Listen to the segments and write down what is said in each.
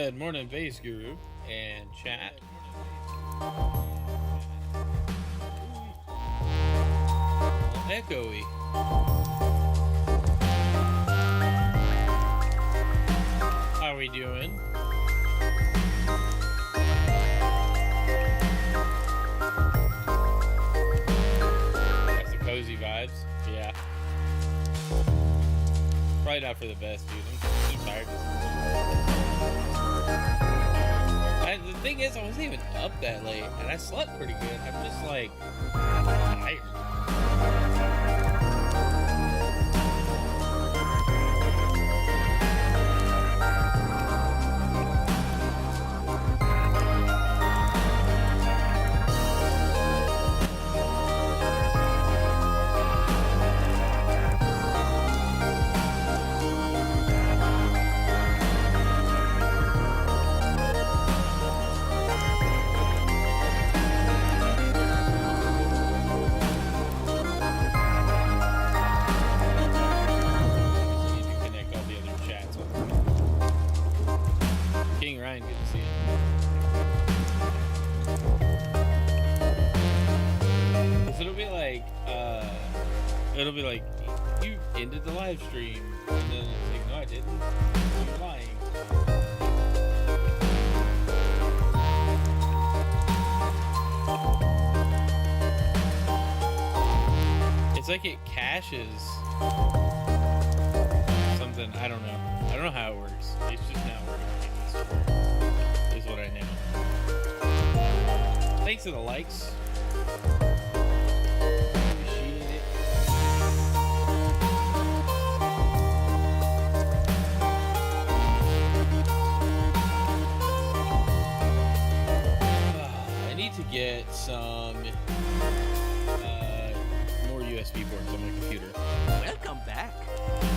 Good morning, Base Guru and chat. Echoey. How are we doing? Got some cozy vibes. Yeah. Probably not for the best, dude. I'm too tired. The thing is, I wasn't even up that late, and I slept pretty good. I'm just like tired. GamerGrind, good to see you. So it'll be like, you ended the live stream, and then it's like, no, I didn't. You're lying. It's like it caches something. I don't know. I don't know how it works. It's just not working. Is what I know. Thanks for the likes. Appreciate it. I need to get some more USB ports on my computer. Welcome back.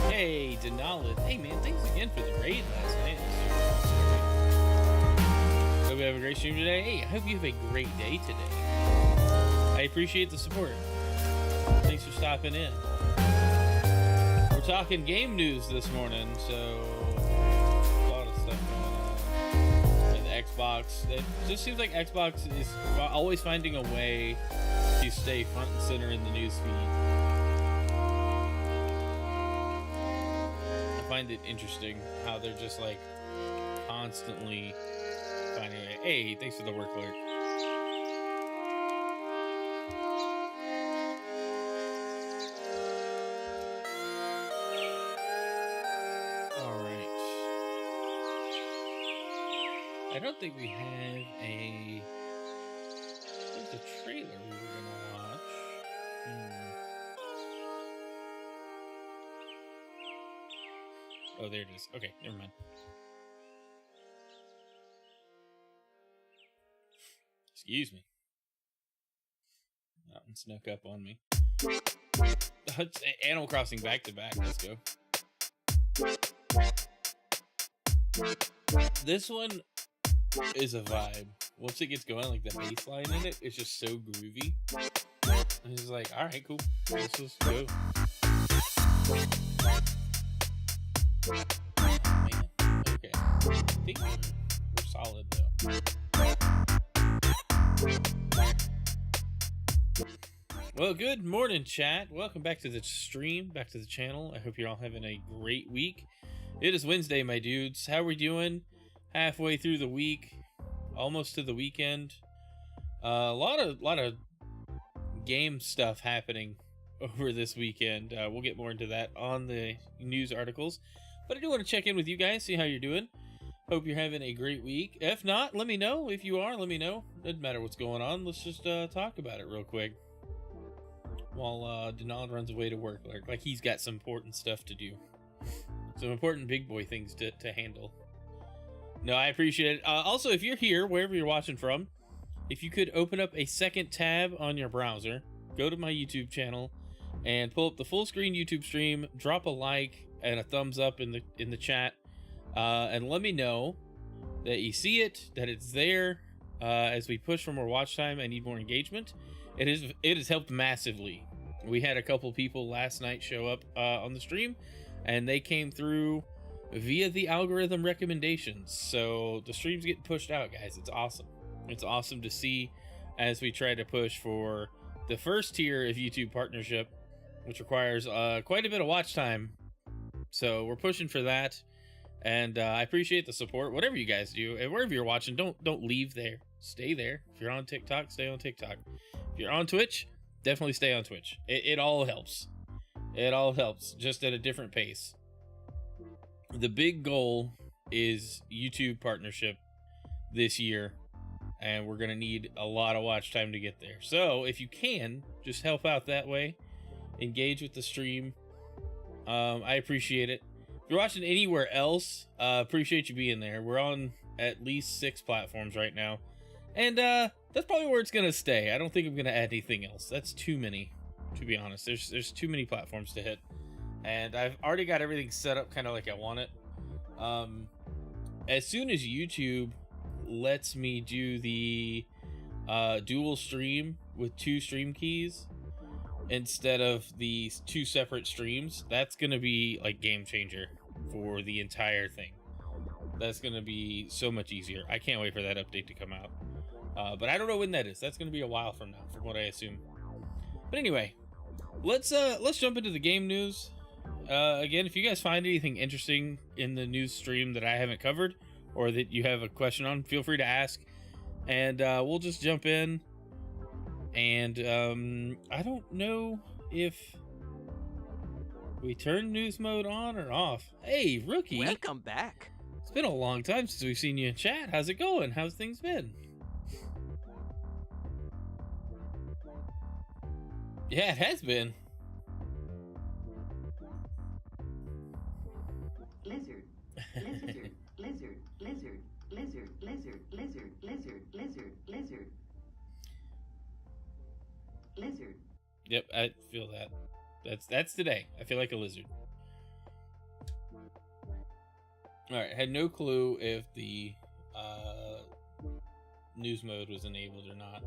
Hey, Denali. Hey, man, thanks again for the raid last night. Hope you have a great stream today. Hey, I hope you have a great day today. I appreciate the support. Thanks for stopping in. We're talking game news this morning, so a lot of stuff going on. And Xbox. It just seems like Xbox is always finding a way to stay front and center in the news feed. I find it interesting how they're just like constantly finding a way. Hey, thanks for the work alert. Alright. I don't think we have a... There's a trailer we were gonna watch. Oh, there it is. Okay, never mind. Excuse me. That one snuck up on me. Animal Crossing back to back. Let's go. This one is a vibe. Once it gets going, like the bass line in it, it's just so groovy. And it's like, alright, cool. Let's just go. Man, okay. I think we're solid though. Well, good morning, chat. Welcome back to the stream, back to the channel. I hope you're all having a great week. It is Wednesday, my dudes. How are we doing? Halfway through the week, almost to the weekend. A lot of game stuff happening over this weekend. We'll get more into that on the news articles. But I do want to check in with you guys, see how you're doing. Hope you're having a great week. If not, let me know. If you are, let me know. Doesn't matter what's going on. Let's just talk about it real quick. While Donald runs away to work. Like he's got some important stuff to do. Some important big boy things to handle. No, I appreciate it. Also, if you're here, wherever you're watching from, if you could open up a second tab on your browser, go to my YouTube channel, and pull up the full screen YouTube stream, drop a like and a thumbs up in the chat, and let me know that you see it, that it's there. As we push for more watch time, I need more engagement. It has helped massively. We had a couple people last night show up on the stream, and they came through via the algorithm recommendations. So the streams get pushed out, guys. It's awesome. It's awesome to see as we try to push for the first tier of YouTube partnership, which requires quite a bit of watch time. So we're pushing for that, and I appreciate the support. Whatever you guys do, and wherever you're watching, don't leave there. Stay there. If you're on TikTok, stay on TikTok. If you're on Twitch, definitely stay on Twitch. It all helps. It all helps, just at a different pace. The big goal is YouTube partnership this year, and we're gonna need a lot of watch time to get there. So if you can, just help out that way. Engage with the stream. I appreciate it. If you're watching anywhere else, appreciate you being there. We're on at least 6 platforms right now, and that's probably where it's gonna stay. I don't think I'm gonna add anything else. That's too many, to be honest. There's too many platforms to hit, and I've already got everything set up kind of like I want it. As soon as YouTube lets me do the dual stream with 2 stream keys instead of the 2 separate streams, that's gonna be like game changer for the entire thing. That's gonna be so much easier. I can't wait for that update to come out, but I don't know when that is. That's gonna be a while from now, from what I assume. But anyway, let's jump into the game news. Again, if you guys find anything interesting in the news stream that I haven't covered, or that you have a question on, feel free to ask, and we'll just jump in. And I don't know if we turn news mode on or off. Hey, Rookie! Welcome back. It's been a long time since we've seen you in chat. How's it going? How's things been? Yeah, it has been. Lizard, lizard, lizard, lizard, lizard, lizard, lizard, lizard, lizard, lizard, lizard. Yep, I feel that. That's today. I feel like a lizard. Alright, had no clue if the news mode was enabled or not.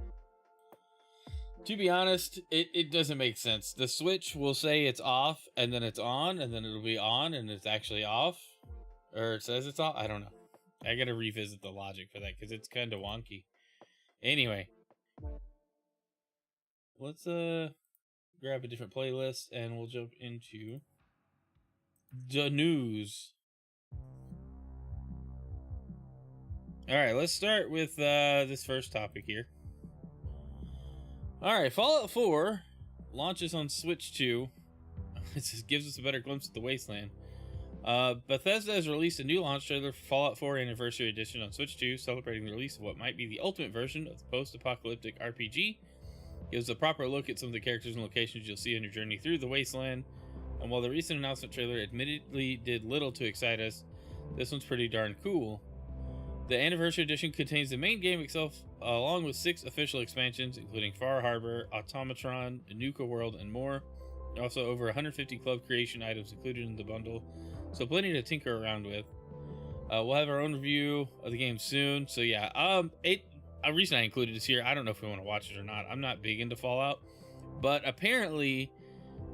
To be honest, it doesn't make sense. The Switch will say it's off, and then it's on, and then it'll be on, and it's actually off. Or it says it's off. I don't know. I gotta revisit the logic for that, because it's kind of wonky. Anyway. Let's grab a different playlist, and we'll jump into the news. Alright, let's start with this first topic here. Alright, Fallout 4 launches on Switch 2. It gives us a better glimpse of the wasteland. Bethesda has released a new launch trailer for Fallout 4 Anniversary Edition on Switch 2, celebrating the release of what might be the ultimate version of the post-apocalyptic RPG. Gives a proper look at some of the characters and locations you'll see on your journey through the wasteland. And while the recent announcement trailer admittedly did little to excite us, this one's pretty darn cool. The Anniversary Edition contains the main game itself, along with 6 official expansions, including Far Harbor, Automatron, Nuka World, and more. Also, over 150 club creation items included in the bundle, so plenty to tinker around with. We'll have our own review of the game soon. So yeah, a reason I included this here, I don't know if we want to watch it or not. I'm not big into Fallout, but apparently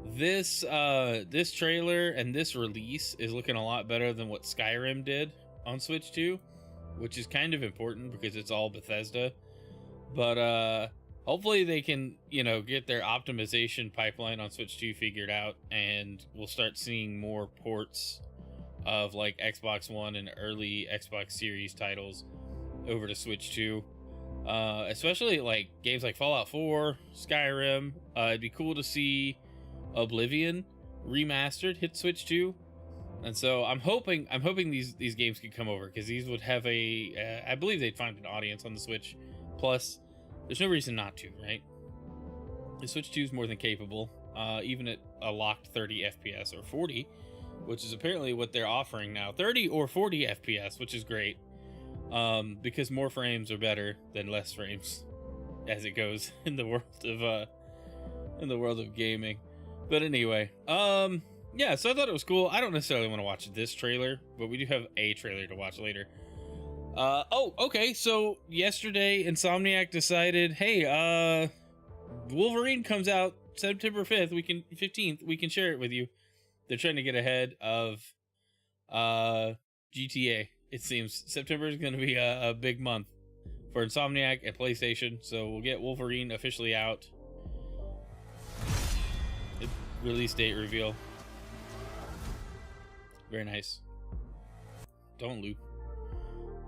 this this trailer and this release is looking a lot better than what Skyrim did on Switch 2. Which is kind of important because it's all Bethesda. But hopefully they can, get their optimization pipeline on Switch 2 figured out, and we'll start seeing more ports of like Xbox One and early Xbox Series titles over to Switch 2. Especially like games like Fallout 4, Skyrim. It'd be cool to see Oblivion remastered hit Switch 2. And so I'm hoping these games could come over, because these would have I believe they'd find an audience on the Switch. Plus, there's no reason not to, right? The Switch 2 is more than capable, even at a locked 30 FPS or 40, which is apparently what they're offering now. 30 or 40 FPS, which is great, because more frames are better than less frames, as it goes in the world of gaming. But anyway, yeah, so I thought it was cool. I don't necessarily want to watch this trailer, but we do have a trailer to watch later. Oh, okay, so yesterday Insomniac decided, hey, Wolverine comes out September 15th, we can share it with you. They're trying to get ahead of GTA. It seems September is going to be a big month for Insomniac and PlayStation, so we'll get Wolverine officially out. Release date reveal. Very nice. Don't loop.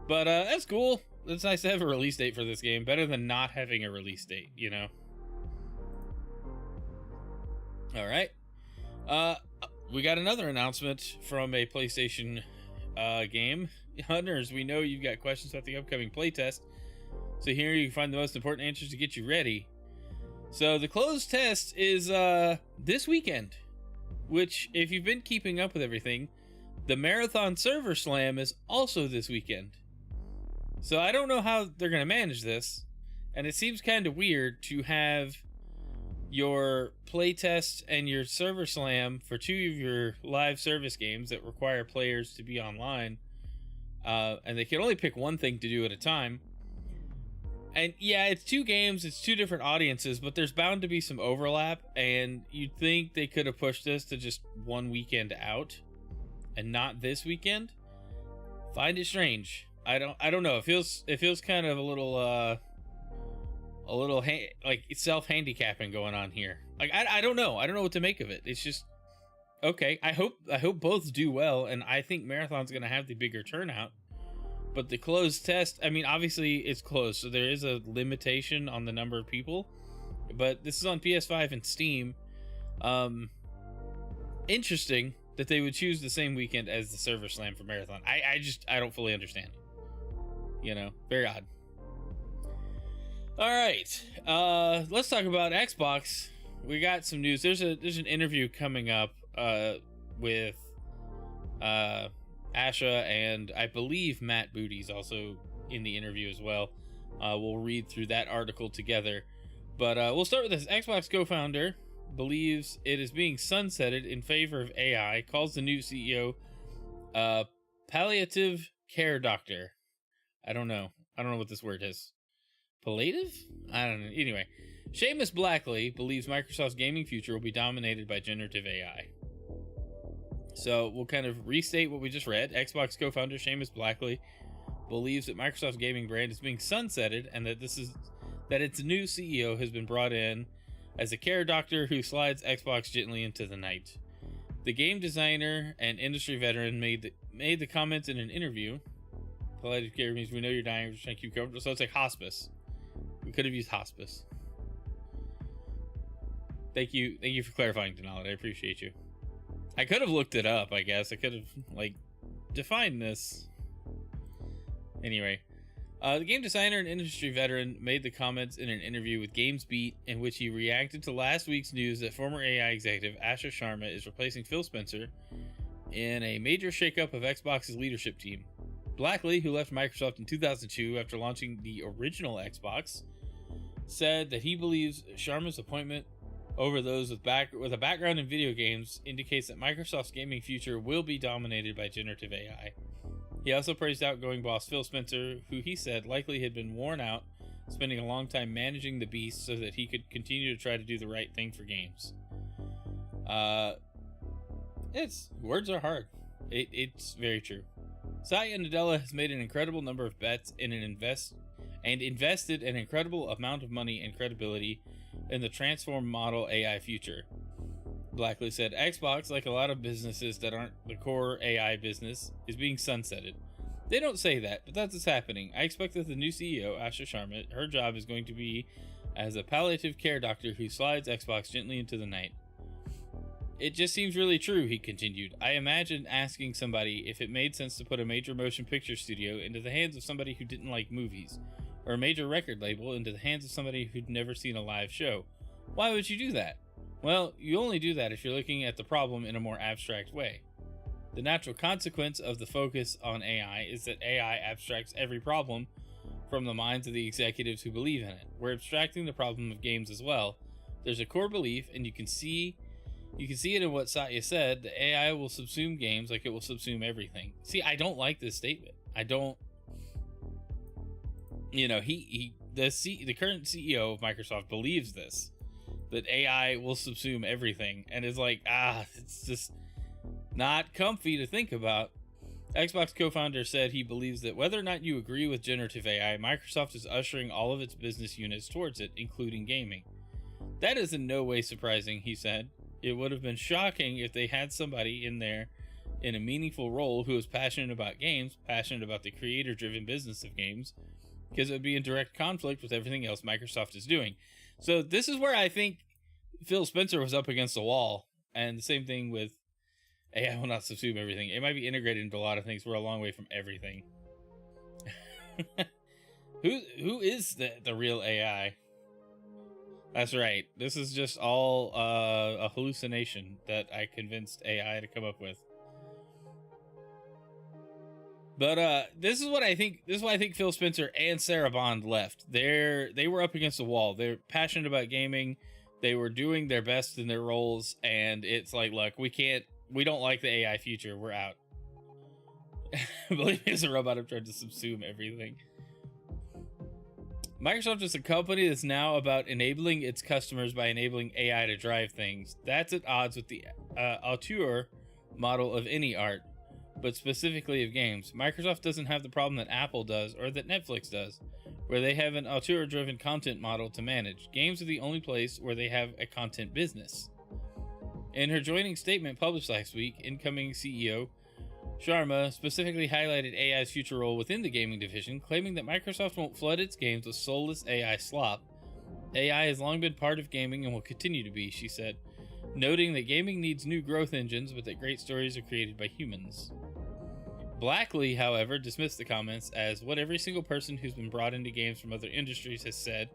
But that's cool. It's nice to have a release date for this game. Better than not having a release date, you know? Alright. We got another announcement from a PlayStation game. Hunters, we know you've got questions about the upcoming playtest. So here you can find the most important answers to get you ready. So the closed test is this weekend. Which, if you've been keeping up with everything, the Marathon Server Slam is also this weekend. So I don't know how they're going to manage this. And it seems kind of weird to have your playtest and your Server Slam for two of your live service games that require players to be online. And they can only pick one thing to do at a time. And yeah, it's two games, it's two different audiences, but there's bound to be some overlap. And you'd think they could have pushed this to just one weekend out and not this weekend. Find it strange. I don't know. It feels kind of a little like self-handicapping going on here. Like I don't know. I don't know what to make of it. It's just okay. I hope both do well, and I think Marathon's going to have the bigger turnout. But the closed test, I mean, obviously it's closed, so there is a limitation on the number of people. But this is on PS5 and Steam. Interesting that they would choose the same weekend as the Server Slam for Marathon. I don't fully understand. You know, very odd. All right, let's talk about Xbox. We got some news. There's an interview coming up with Asha, and I believe Matt Booty's also in the interview as well. We'll read through that article together, but we'll start with this. Xbox co-founder believes it is being sunsetted in favor of AI. Calls the new CEO palliative care doctor. I don't know what this word is. Palliative? I don't know. Anyway, Seamus Blackley believes Microsoft's gaming future will be dominated by generative AI. So we'll kind of restate what we just read. Xbox co-founder Seamus Blackley believes that Microsoft's gaming brand is being sunsetted, and that its new CEO has been brought in as a care doctor who slides Xbox gently into the night. The game designer and industry veteran made the comments in an interview. Palliative care means we know you're dying, we're just trying to keep you comfortable. So it's like hospice. We could have used hospice. Thank you for clarifying, Denali. I appreciate you. I could have looked it up, I guess. I could have, defined this. Anyway, the game designer and industry veteran made the comments in an interview with GamesBeat, in which he reacted to last week's news that former AI executive Asha Sharma is replacing Phil Spencer in a major shakeup of Xbox's leadership team. Blackley, who left Microsoft in 2002 after launching the original Xbox, said that he believes Sharma's appointment over those with a background in video games indicates that Microsoft's gaming future will be dominated by generative AI. He also praised outgoing boss Phil Spencer, who he said likely had been worn out, spending a long time managing the beast so that he could continue to try to do the right thing for games. Words are hard. It's very true. Satya Nadella has made an incredible number of bets and invested an incredible amount of money and credibility in the transform model AI future. Blackley said Xbox, like a lot of businesses that aren't the core AI business, is being sunsetted. They don't say that, but that's what's happening. I expect that the new CEO, Asha Sharma, her job is going to be as a palliative care doctor who slides Xbox gently into the night. It just seems really true, he continued. I imagine asking somebody if it made sense to put a major motion picture studio into the hands of somebody who didn't like movies, or a major record label into the hands of somebody who'd never seen a live show. Why would you do that? Well, you only do that if you're looking at the problem in a more abstract way. The natural consequence of the focus on AI is that AI abstracts every problem from the minds of the executives who believe in it. We're abstracting the problem of games as well. There's a core belief, and you can see it in what Satya said, that AI will subsume games like it will subsume everything. See, I don't like this statement. I don't... You know, the current CEO of Microsoft believes this, that AI will subsume everything, and is like, it's just not comfy to think about. Xbox co-founder said he believes that whether or not you agree with generative AI, Microsoft is ushering all of its business units towards it, including gaming. That is in no way surprising, he said. It would have been shocking if they had somebody in there in a meaningful role who is passionate about games, passionate about the creator-driven business of games, because it would be in direct conflict with everything else Microsoft is doing. So this is where I think Phil Spencer was up against the wall, and the same thing with AI will not subsume everything. It might be integrated into a lot of things. We're a long way from everything. Who is the real AI? That's right. This is just all a hallucination that I convinced AI to come up with. But this is what I think. This is why I think Phil Spencer and Sarah Bond left. They were up against the wall. They're passionate about gaming. They were doing their best in their roles, and it's like, look, we don't like the AI future. We're out. Believe me, as a robot, I'm trying to subsume everything. Microsoft is a company that's now about enabling its customers by enabling AI to drive things. That's at odds with the auteur model of any art, but specifically of games. Microsoft doesn't have the problem that Apple does or that Netflix does, where they have an auteur-driven content model to manage. Games are the only place where they have a content business. In her joining statement published last week, incoming CEO Sharma specifically highlighted AI's future role within the gaming division, claiming that Microsoft won't flood its games with soulless AI slop. AI has long been part of gaming and will continue to be, she said, noting that gaming needs new growth engines, but that great stories are created by humans. Blackley, however, dismissed the comments as what every single person who's been brought into games from other industries has said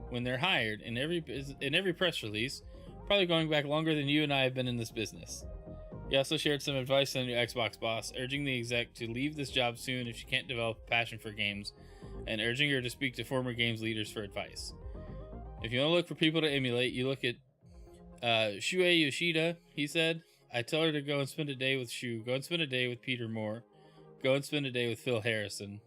when they're hired in every press release, probably going back longer than you and I have been in this business. He also shared some advice on the new Xbox boss, urging the exec to leave this job soon if she can't develop a passion for games, and urging her to speak to former games leaders for advice. If you want to look for people to emulate, you look at Shuei Yoshida, he said. I tell her to go and spend a day with Shu, go and spend a day with Peter Moore, go and spend a day with Phil Harrison,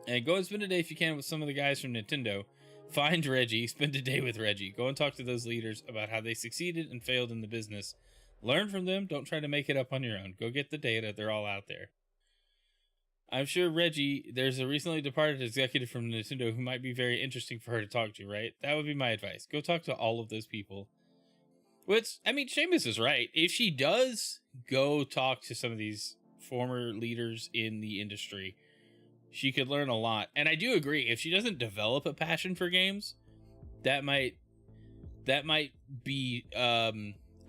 and go and spend a day if you can with some of the guys from Nintendo. Find Reggie, spend a day with Reggie. Go and talk to those leaders about how they succeeded and failed in the business. Learn from them. Don't try to make it up on your own. Go get the data. They're all out there. I'm sure Reggie, there's a recently departed executive from Nintendo who might be very interesting for her to talk to, right? That would be my advice. Go talk to all of those people. Which, I mean, Seamus is right. If she does go talk to some of these former leaders in the industry, she could learn a lot. And I do agree, if she doesn't develop a passion for games, that might be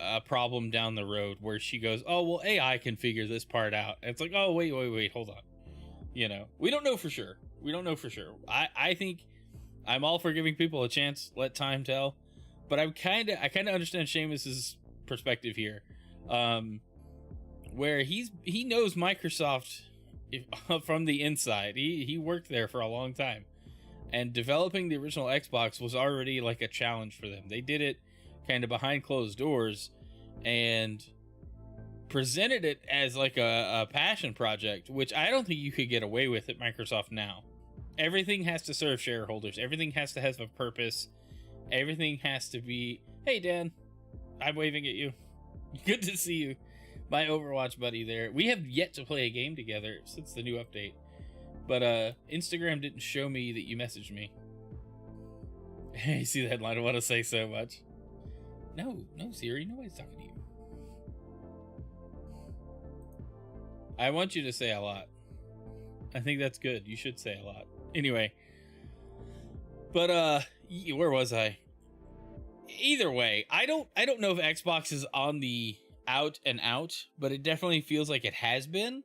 a problem down the road where she goes, oh, well, AI can figure this part out. And it's like, oh, wait, hold on. You know, we don't know for sure. I think I'm all for giving people a chance, let time tell. But I kind of understand Seamus's perspective here, where he knows Microsoft from the inside. He worked there for a long time, and developing the original Xbox was already like a challenge for them. They did it kind of behind closed doors and presented it as like a passion project, which I don't think you could get away with at Microsoft now. Everything has to serve shareholders. Everything has to have a purpose. Everything has to be, hey, Dan, I'm waving at you. Good to see you. My Overwatch buddy there. We have yet to play a game together since the new update. But Instagram didn't show me that you messaged me. Hey, see the headline? I want to say so much. No, Siri, nobody's talking to you. I want you to say a lot. I think that's good. You should say a lot. Anyway. But where was I? Either way, I don't know if Xbox is on the out and out, but it definitely feels like it has been.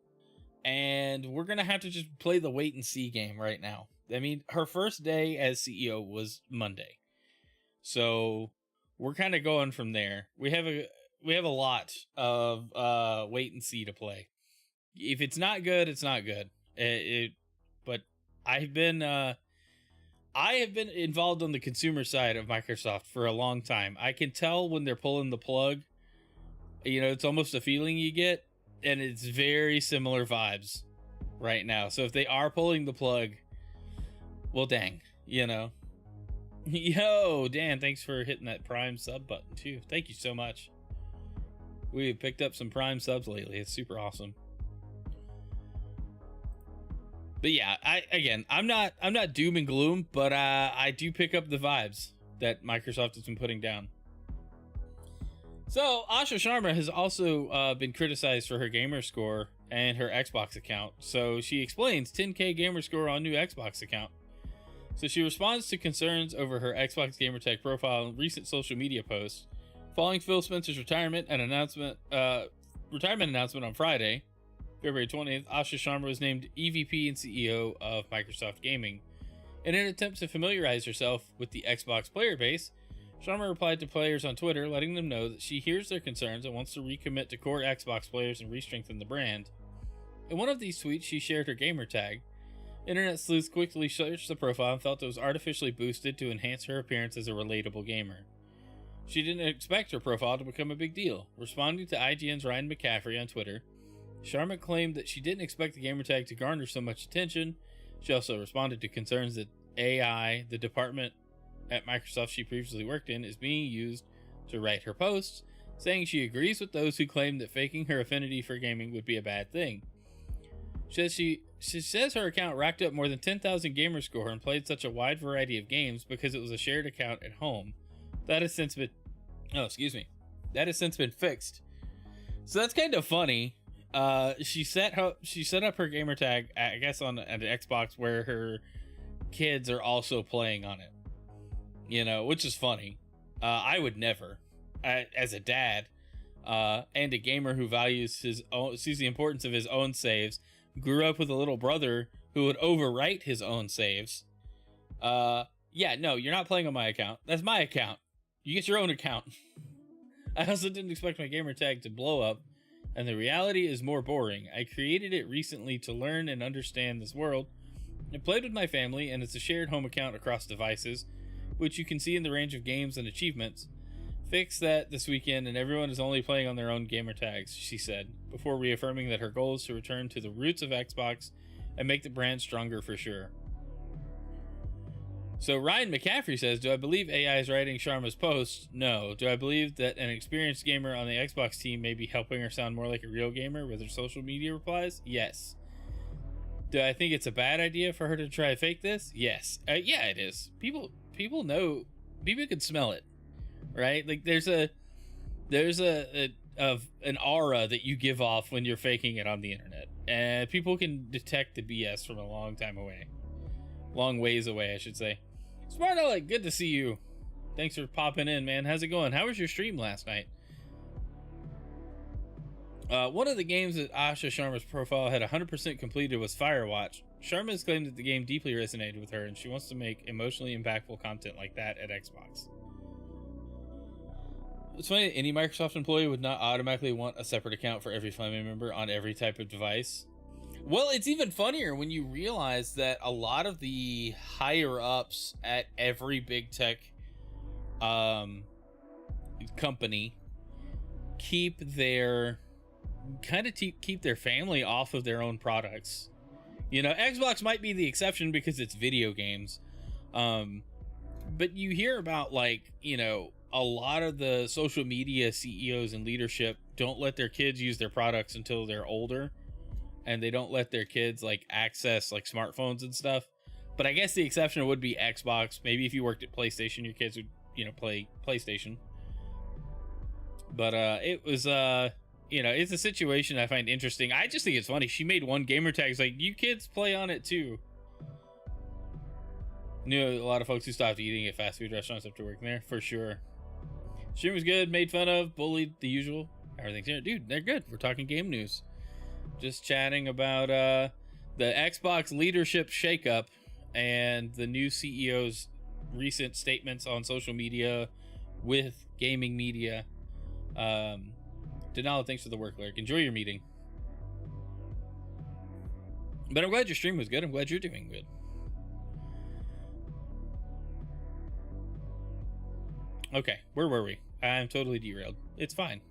And we're going to have to just play the wait and see game right now. I mean, her first day as CEO was Monday. So we're kind of going from there. We have a lot of wait and see to play. If it's not good, it's not good. But I have been involved on the consumer side of Microsoft for a long time. I can tell when they're pulling the plug. You know, it's almost a feeling you get, and it's very similar vibes right now. So if they are pulling the plug, well, dang, you know. Yo, Dan, thanks for hitting that Prime sub button too. Thank you so much. We've picked up some Prime subs lately. It's super awesome. But yeah, I'm not doom and gloom, but I do pick up the vibes that Microsoft has been putting down. So Asha Sharma has also been criticized for her gamer score and her Xbox account. So she explains 10K gamer score on new Xbox account. So she responds to concerns over her Xbox gamertag profile in recent social media posts. Following Phil Spencer's retirement announcement on Friday, February 20th, Asha Sharma was named EVP and CEO of Microsoft Gaming. In an attempt to familiarize herself with the Xbox player base, Sharma replied to players on Twitter, letting them know that she hears their concerns and wants to recommit to core Xbox players and re-strengthen the brand. In one of these tweets, she shared her gamer tag. Internet sleuths quickly searched the profile and felt it was artificially boosted to enhance her appearance as a relatable gamer. She didn't expect her profile to become a big deal. Responding to IGN's Ryan McCaffrey on Twitter, Sharma claimed that she didn't expect the gamertag to garner so much attention. She also responded to concerns that AI, the department at Microsoft she previously worked in, is being used to write her posts, saying she agrees with those who claim that faking her affinity for gaming would be a bad thing. She says her account racked up more than 10,000 gamer score and played such a wide variety of games because it was a shared account at home. That has since been fixed. So that's kind of funny. She set up her gamer tag, I guess, on an Xbox where her kids are also playing on it. Which is funny. I would never, as a dad, and a gamer who sees the importance of his own saves, grew up with a little brother who would overwrite his own saves. No, you're not playing on my account. That's my account. You get your own account. I also didn't expect my gamer tag to blow up, and the reality is more boring. I created it recently to learn and understand this world. I played with my family, and it's a shared home account across devices, which you can see in the range of games and achievements. Fix that this weekend, and everyone is only playing on their own gamer tags, she said, before reaffirming that her goal is to return to the roots of Xbox and make the brand stronger for sure. So Ryan McCaffrey says, do I believe AI is writing Sharma's posts? No. Do I believe that an experienced gamer on the Xbox team may be helping her sound more like a real gamer with her social media replies? Yes. Do I think it's a bad idea for her to try to fake this? Yes. Yeah, it is. People know. People can smell it, right? Like there's an aura that you give off when you're faking it on the internet, and people can detect the BS from a long ways away, I should say. Smart Alec, good to see you. Thanks for popping in, man. How's it going? How was your stream last night? One of the games that Asha Sharma's profile had 100% completed was Firewatch. Sharma has claimed that the game deeply resonated with her, and she wants to make emotionally impactful content like that at Xbox. It's funny that any Microsoft employee would not automatically want a separate account for every family member on every type of device. Well, it's even funnier when you realize that a lot of the higher ups at every big tech company keep their family off of their own products. Xbox might be the exception because it's video games. But you hear about a lot of the social media CEOs and leadership don't let their kids use their products until they're older. And they don't let their kids access smartphones and stuff. But I guess the exception would be Xbox. Maybe if you worked at PlayStation, your kids would, play PlayStation. But it was it's a situation I find interesting. I just think it's funny. She made one gamer tag. It's like, you kids play on it too. Knew a lot of folks who stopped eating at fast food restaurants after working there, for sure. Stream was good, made fun of, bullied, the usual. Everything's here. Dude, they're good. We're talking game news. Just chatting about the Xbox leadership shakeup and the new CEO's recent statements on social media with gaming media. Denali, thanks for the work, Lyric. Enjoy your meeting. But I'm glad your stream was good. I'm glad you're doing good. Okay, where were we? I'm totally derailed. It's fine.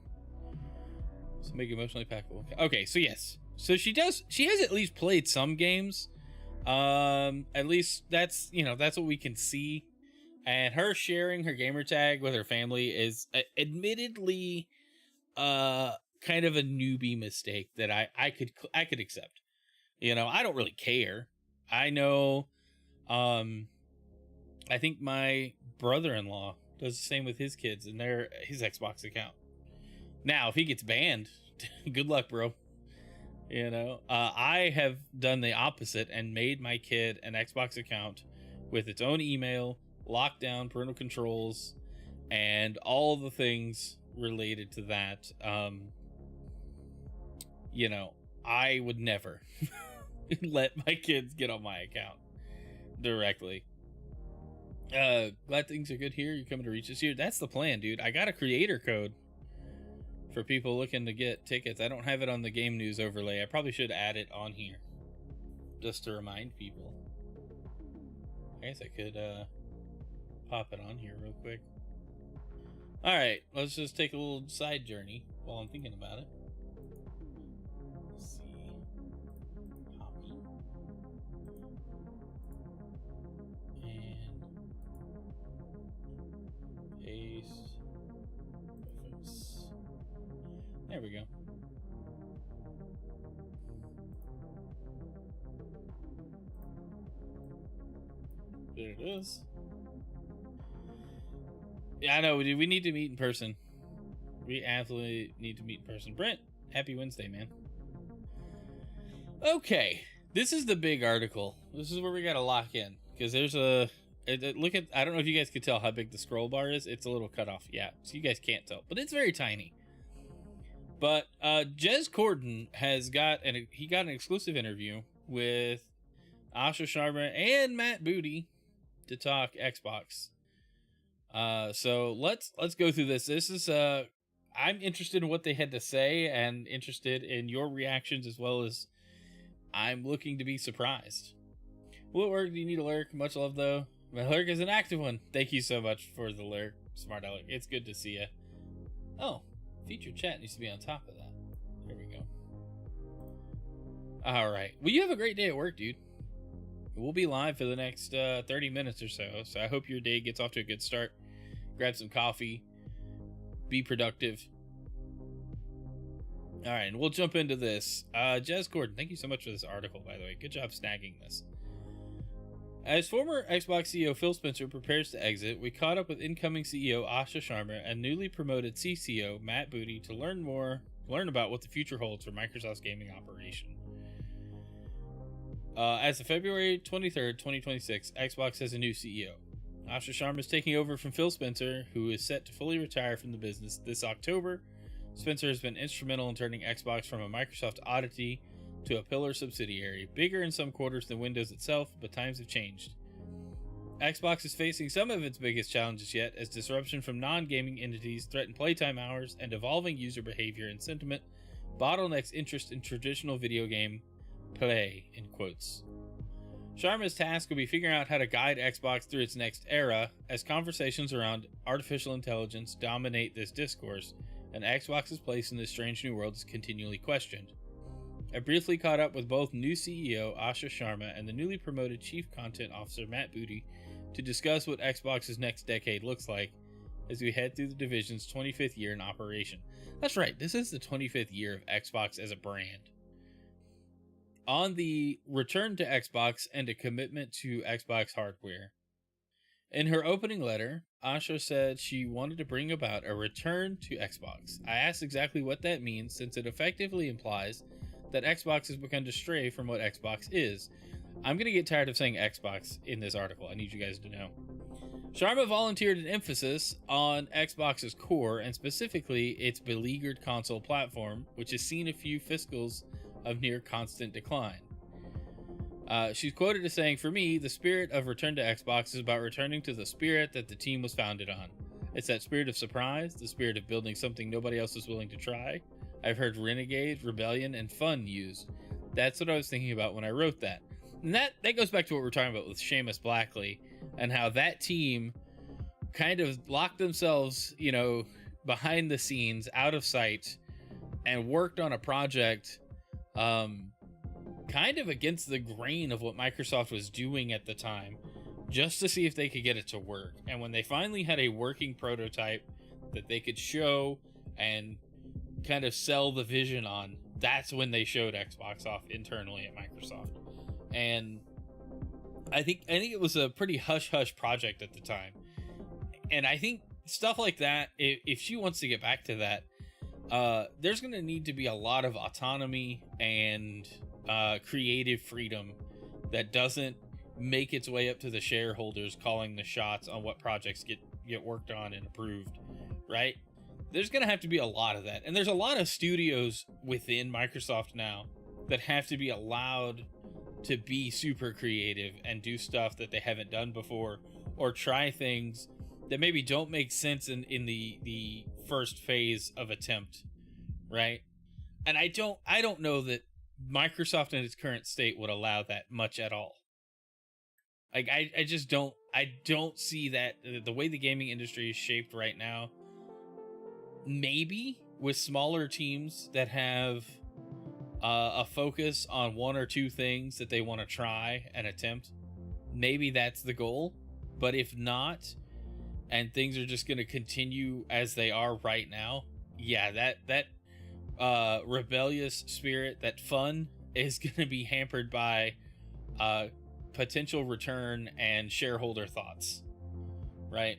So make it emotionally impactful. Okay, so yes. So she has at least played some games. At least that's what we can see. And her sharing her gamer tag with her family is admittedly kind of a newbie mistake that I could accept. I don't really care. I know, I think my brother-in-law does the same with his kids and his Xbox account. Now, if he gets banned, good luck, bro. You know, I have done the opposite and made my kid an Xbox account with its own email, lockdown, parental controls, and all the things related to that. You know, I would never let my kids get on my account directly. Glad things are good here. You're coming to reach this year. That's the plan, dude. I got a creator code for people looking to get tickets. I don't have it on the game news overlay. I probably should add it on here just to remind people. I guess I could pop it on here real quick. All right, let's just take a little side journey while I'm thinking about it. Let's see. Copy. And paste. There we go. There it is. Yeah, I know. We need to meet in person. We absolutely need to meet in person. Brent, happy Wednesday, man. Okay, this is the big article. This is where we got to lock in because there's look at. I don't know if you guys could tell how big the scroll bar is. It's a little cut off. Yeah, so you guys can't tell, but it's very tiny. But Jez Corden got an exclusive interview with Asha Sharma and Matt Booty to talk Xbox. So let's go through this. This is I'm interested in what they had to say and interested in your reactions as well as I'm looking to be surprised. Will it work? Do you need a lurk? Much love though. My lurk is an active one. Thank you so much for the lurk, Smart Alec. It's good to see you. Oh. Featured chat needs to be on top of that. There we go. All right. Well, you have a great day at work, dude. We'll be live for the next 30 minutes or so. So I hope your day gets off to a good start. Grab some coffee. Be productive. All right. And we'll jump into this. Jez Corden, thank you so much for this article, by the way. Good job snagging this. As former Xbox CEO Phil Spencer prepares to exit, we caught up with incoming CEO Asha Sharma and newly promoted CCO Matt Booty to learn about what the future holds for Microsoft's gaming operation. As of February 23rd, 2026, Xbox has a new CEO. Asha Sharma is taking over from Phil Spencer, who is set to fully retire from the business this October. Spencer has been instrumental in turning Xbox from a Microsoft oddity to a pillar subsidiary, bigger in some quarters than Windows itself, but times have changed. Xbox is facing some of its biggest challenges yet, as disruption from non-gaming entities threaten playtime hours and evolving user behavior and sentiment bottlenecks interest in traditional video game play, in quotes. Sharma's task will be figuring out how to guide Xbox through its next era, as conversations around artificial intelligence dominate this discourse, and Xbox's place in this strange new world is continually questioned. I briefly caught up with both new CEO Asha Sharma and the newly promoted Chief Content Officer Matt Booty to discuss what Xbox's next decade looks like as we head through the division's 25th year in operation. That's right, this is the 25th year of Xbox as a brand. On the return to Xbox and a commitment to Xbox hardware. In her opening letter, Asha said she wanted to bring about a return to Xbox. I asked exactly what that means, since it effectively implies that Xbox has begun to stray from what Xbox is. I'm going to get tired of saying Xbox in this article. I need you guys to know. Sharma volunteered an emphasis on Xbox's core, and specifically its beleaguered console platform, which has seen a few fiscals of near constant decline. She's quoted as saying, "For me, the spirit of Return to Xbox is about returning to the spirit that the team was founded on. It's that spirit of surprise, the spirit of building something nobody else is willing to try. I've heard renegade, rebellion, and fun used. That's what I was thinking about when I wrote that." And that goes back to what we're talking about with Seamus Blackley and how that team kind of locked themselves, behind the scenes, out of sight, and worked on a project kind of against the grain of what Microsoft was doing at the time, just to see if they could get it to work. And when they finally had a working prototype that they could show and kind of sell the vision on, that's when they showed Xbox off internally at Microsoft. And I think it was a pretty hush-hush project at the time. And I think stuff like that, if she wants to get back to that, there's going to need to be a lot of autonomy and creative freedom that doesn't make its way up to the shareholders calling the shots on what projects get worked on and approved, right? There's going to have to be a lot of that. And there's a lot of studios within Microsoft now that have to be allowed to be super creative and do stuff that they haven't done before, or try things that maybe don't make sense in the first phase of attempt, right? And I don't know that Microsoft in its current state would allow that much at all. Like, I just don't see that. The way the gaming industry is shaped right now, maybe with smaller teams that have a focus on one or two things that they want to try and attempt, maybe that's the goal. But if not, and things are just going to continue as they are right now, yeah, that rebellious spirit, that fun, is going to be hampered by potential return and shareholder thoughts, right?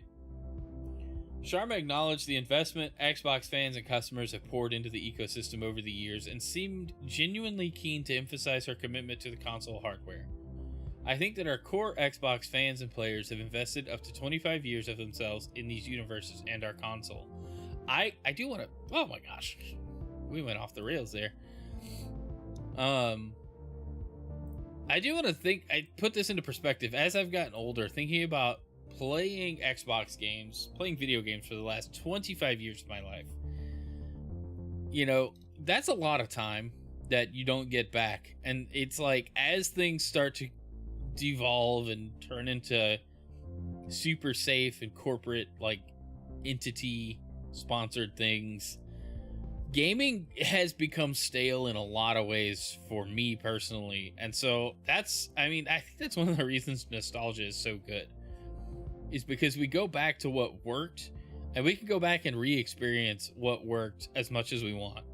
Sharma acknowledged the investment Xbox fans and customers have poured into the ecosystem over the years and seemed genuinely keen to emphasize her commitment to the console hardware. I think that our core Xbox fans and players have invested up to 25 years of themselves in these universes and our console. I do want to... Oh my gosh. We went off the rails there. I do want to think... I put this into perspective. As I've gotten older, thinking about playing Xbox games, playing video games for the last 25 years of my life, you know, that's a lot of time that you don't get back. And it's like, as things start to devolve and turn into super safe and corporate, like, entity sponsored things, gaming has become stale in a lot of ways for me personally. And so I think that's one of the reasons nostalgia is so good, is because we go back to what worked, and we can go back and re-experience what worked as much as we want.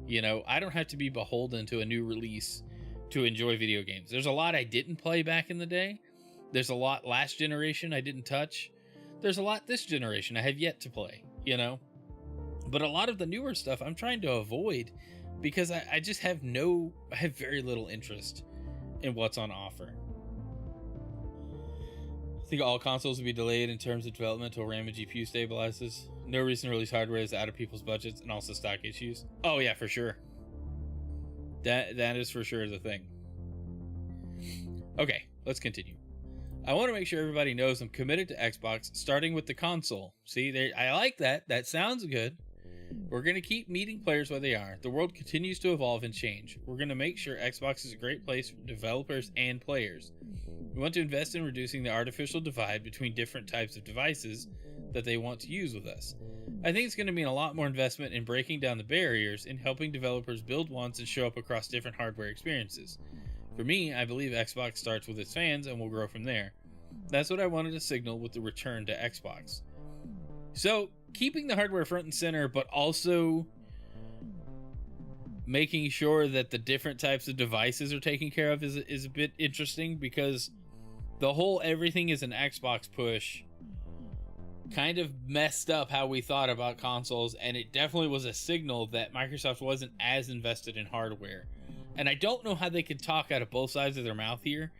You know, I don't have to be beholden to a new release to enjoy video games. There's a lot I didn't play back in the day. There's a lot last generation I didn't touch. There's a lot this generation I have yet to play, you know? But a lot of the newer stuff I'm trying to avoid because I just have very little interest in what's on offer. I think all consoles will be delayed in terms of development until RAM and GPU stabilizes. No reason to release hardware is out of people's budgets, and also stock issues. Oh yeah, for sure. That is for sure the thing. Okay, let's continue. I want to make sure everybody knows I'm committed to Xbox, starting with the console. See, I like that. That sounds good. We're going to keep meeting players where they are. The world continues to evolve and change. We're going to make sure Xbox is a great place for developers and players. We want to invest in reducing the artificial divide between different types of devices that they want to use with us. I think it's going to mean a lot more investment in breaking down the barriers and helping developers build once and show up across different hardware experiences. For me, I believe Xbox starts with its fans and will grow from there. That's what I wanted to signal with the return to Xbox. So, keeping the hardware front and center, but also making sure that the different types of devices are taken care of is a bit interesting, because the whole everything is an Xbox push kind of messed up how we thought about consoles, and it definitely was a signal that Microsoft wasn't as invested in hardware. And I don't know how they could talk out of both sides of their mouth here.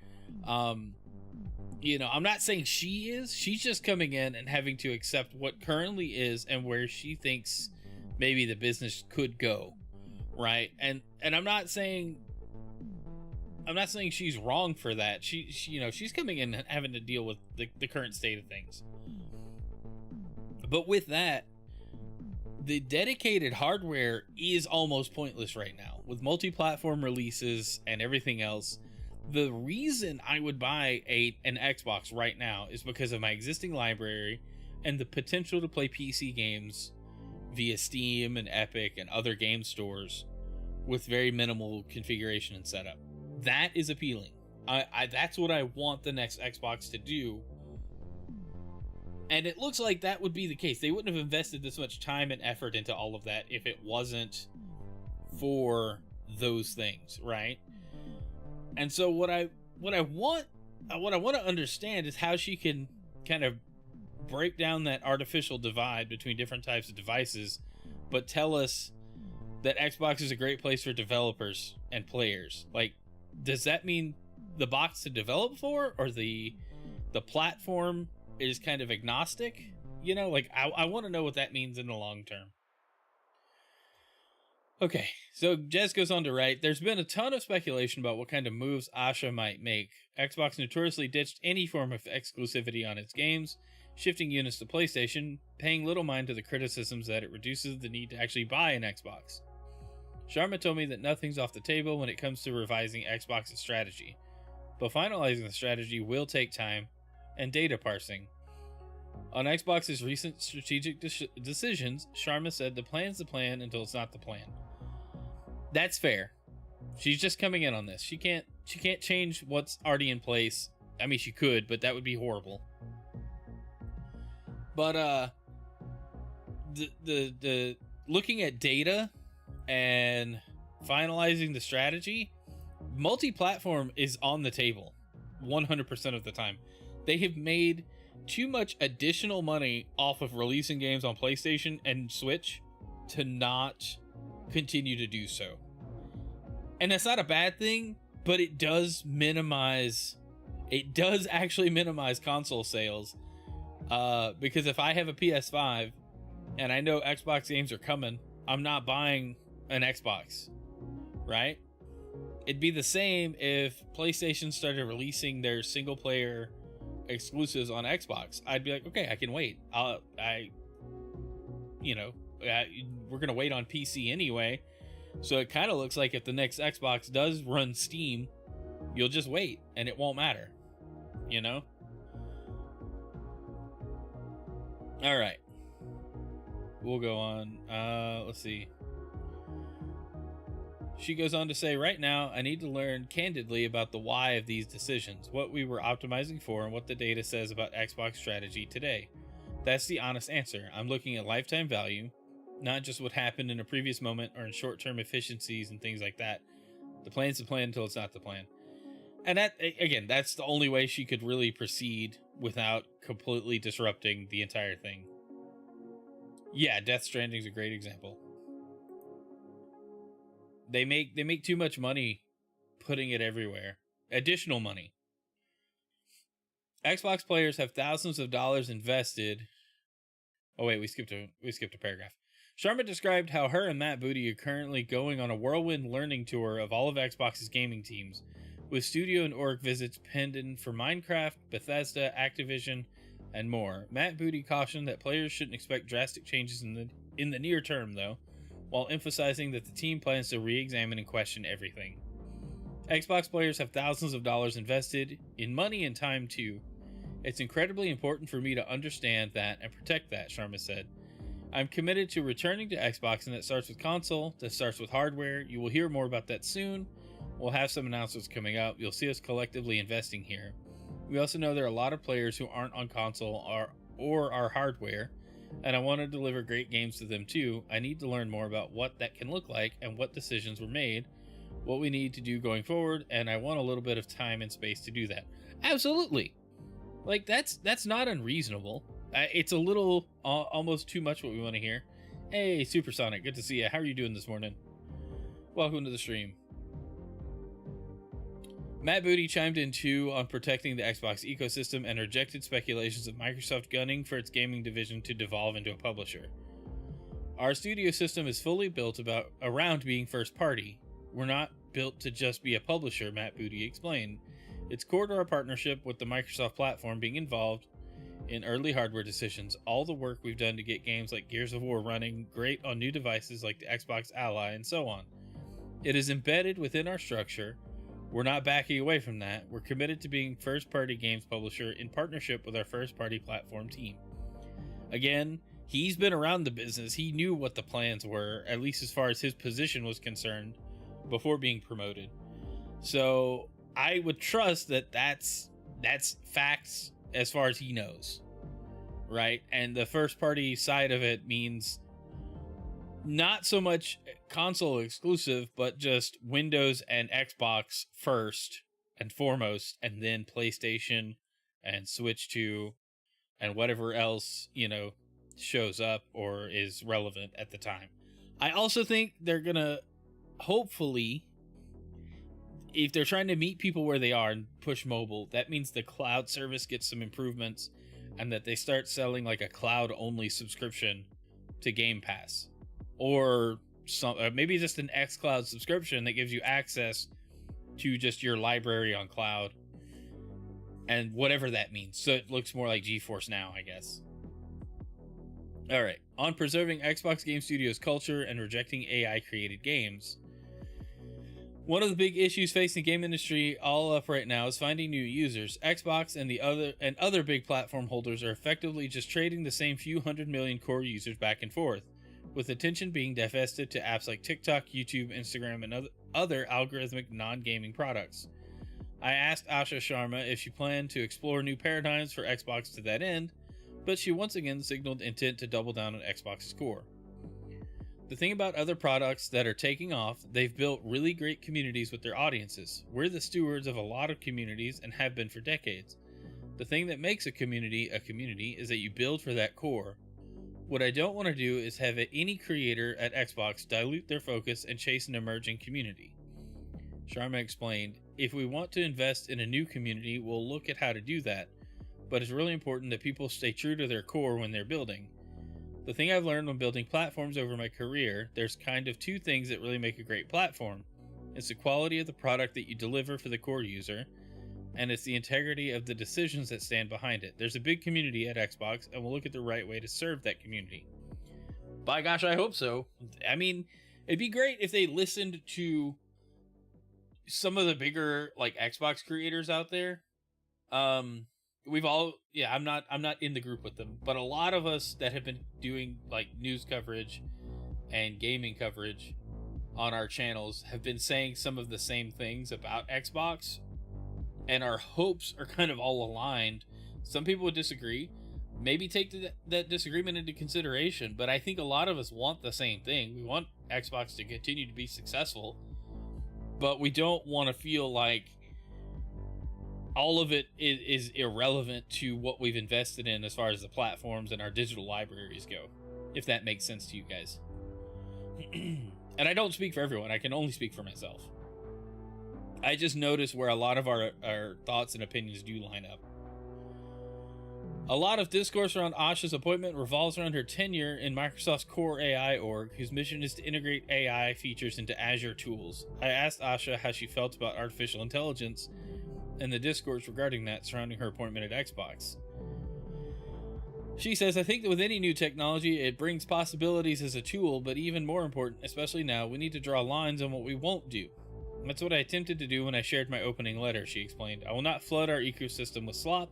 You know, I'm not saying she is. She's just coming in and having to accept what currently is and where she thinks maybe the business could go, right? And I'm not saying she's wrong for that. She you know, she's coming in and having to deal with the current state of things. But with that, the dedicated hardware is almost pointless right now. With multi-platform releases and everything else, the reason I would buy an Xbox right now is because of my existing library and the potential to play PC games via Steam and Epic and other game stores with very minimal configuration and setup. That is appealing. That's what I want the next Xbox to do. And it looks like that would be the case. They wouldn't have invested this much time and effort into all of that if it wasn't for those things, right? And so what I want what I want to understand is how she can kind of break down that artificial divide between different types of devices, but tell us that Xbox is a great place for developers and players. Like, does that mean the box to develop for, or the platform is kind of agnostic? You know, like, I want to know what that means in the long term. Okay, so Jez goes on to write, there's been a ton of speculation about what kind of moves Asha might make. Xbox notoriously ditched any form of exclusivity on its games, shifting units to PlayStation, paying little mind to the criticisms that it reduces the need to actually buy an Xbox. Sharma told me that nothing's off the table when it comes to revising Xbox's strategy, but finalizing the strategy will take time and data parsing. On Xbox's recent strategic decisions, Sharma said the plan's the plan until it's not the plan. That's fair. She's just coming in on this. She can't change what's already in place. I mean, she could, but that would be horrible. But the looking at data and finalizing the strategy, multi-platform is on the table 100% of the time. They have made too much additional money off of releasing games on PlayStation and Switch to not continue to do so. And that's not a bad thing, but it does actually minimize console sales. Because if I have a PS5 and I know Xbox games are coming, I'm not buying an Xbox, right? It'd be the same if PlayStation started releasing their single player exclusives on Xbox. I'd be like, okay, I can wait. We're gonna wait on PC anyway. So it kind of looks like if the next Xbox does run Steam, you'll just wait and it won't matter, you know? All right, we'll go on. Let's see. She goes on to say, right now, I need to learn candidly about the why of these decisions, what we were optimizing for, and what the data says about Xbox strategy today. That's the honest answer. I'm looking at lifetime value, not just what happened in a previous moment or in short-term efficiencies and things like that. The plan's the plan until it's not the plan. And that, again, that's the only way she could really proceed without completely disrupting the entire thing. Yeah, Death Stranding's a great example. They make too much money putting it everywhere. Additional money. Xbox players have thousands of dollars invested. Oh wait, we skipped a paragraph. Sharma described how her and Matt Booty are currently going on a whirlwind learning tour of all of Xbox's gaming teams, with studio and org visits pending for Minecraft, Bethesda, Activision, and more. Matt Booty cautioned that players shouldn't expect drastic changes in the near term, though, while emphasizing that the team plans to re-examine and question everything. Xbox players have thousands of dollars invested in money and time too. It's incredibly important for me to understand that and protect that, Sharma said. I'm committed to returning to Xbox, and that starts with console, that starts with hardware. You will hear more about that soon. We'll have some announcements coming up. You'll see us collectively investing here. We also know there are a lot of players who aren't on console or our hardware, and I want to deliver great games to them too. I need to learn more about what that can look like and what decisions were made, what we need to do going forward, and I want a little bit of time and space to do that. Absolutely. Like, that's not unreasonable. It's a little almost too much what we want to hear. Hey, Supersonic, good to see you. How are you doing this morning? Welcome to the stream. Matt Booty chimed in too on protecting the Xbox ecosystem and rejected speculations of Microsoft gunning for its gaming division to devolve into a publisher. Our studio system is fully built around being first party. We're not built to just be a publisher, Matt Booty explained. It's core to our partnership with the Microsoft platform being involved in early hardware decisions. All the work we've done to get games like Gears of War running great on new devices like the Xbox Ally and so on. It is embedded within our structure. We're not backing away from that. We're committed to being first-party games publisher in partnership with our first-party platform team. Again, he's been around the business. He knew what the plans were, at least as far as his position was concerned, before being promoted. So I would trust that that's facts as far as he knows, right? And the first-party side of it means not so much console exclusive, but just Windows and Xbox first, and foremost, and then PlayStation and Switch 2 and whatever else, shows up or is relevant at the time. I also think they're going to hopefully, if they're trying to meet people where they are and push mobile, that means the cloud service gets some improvements and that they start selling like a cloud only subscription to Game Pass, or maybe just an xCloud subscription that gives you access to just your library on cloud and whatever that means. So it looks more like GeForce Now, I guess. All right, on preserving Xbox Game Studios culture and rejecting AI created games. One of the big issues facing the game industry all up right now is finding new users. Xbox and other big platform holders are effectively just trading the same few 100 million core users back and forth, with attention being divested to apps like TikTok, YouTube, Instagram, and other algorithmic non-gaming products. I asked Asha Sharma if she planned to explore new paradigms for Xbox to that end, but she once again signaled intent to double down on Xbox's core. The thing about other products that are taking off, they've built really great communities with their audiences. We're the stewards of a lot of communities and have been for decades. The thing that makes a community is that you build for that core. What I don't want to do is have any creator at Xbox dilute their focus and chase an emerging community. Sharma explained, if we want to invest in a new community, we'll look at how to do that, but it's really important that people stay true to their core when they're building. The thing I've learned when building platforms over my career, there's kind of two things that really make a great platform. It's the quality of the product that you deliver for the core user, and it's the integrity of the decisions that stand behind it. There's a big community at Xbox, and we'll look at the right way to serve that community. By gosh, I hope so. I mean, it'd be great if they listened to some of the bigger like Xbox creators out there. I'm not in the group with them, but a lot of us that have been doing like news coverage and gaming coverage on our channels have been saying some of the same things about Xbox, and our hopes are kind of all aligned. Some people would disagree, maybe take that disagreement into consideration, but I think a lot of us want the same thing. We want Xbox to continue to be successful, but we don't want to feel like all of it is irrelevant to what we've invested in as far as the platforms and our digital libraries go, if that makes sense to you guys. And I don't speak for everyone, I can only speak for myself. I just notice where a lot of our thoughts and opinions do line up. A lot of discourse around Asha's appointment revolves around her tenure in Microsoft's core AI org, whose mission is to integrate AI features into Azure tools. I asked Asha how she felt about artificial intelligence and the discourse regarding that surrounding her appointment at Xbox. She says, I think that with any new technology, it brings possibilities as a tool, but even more important, especially now, we need to draw lines on what we won't do. That's what I attempted to do when I shared my opening letter, she explained. I will not flood our ecosystem with slop.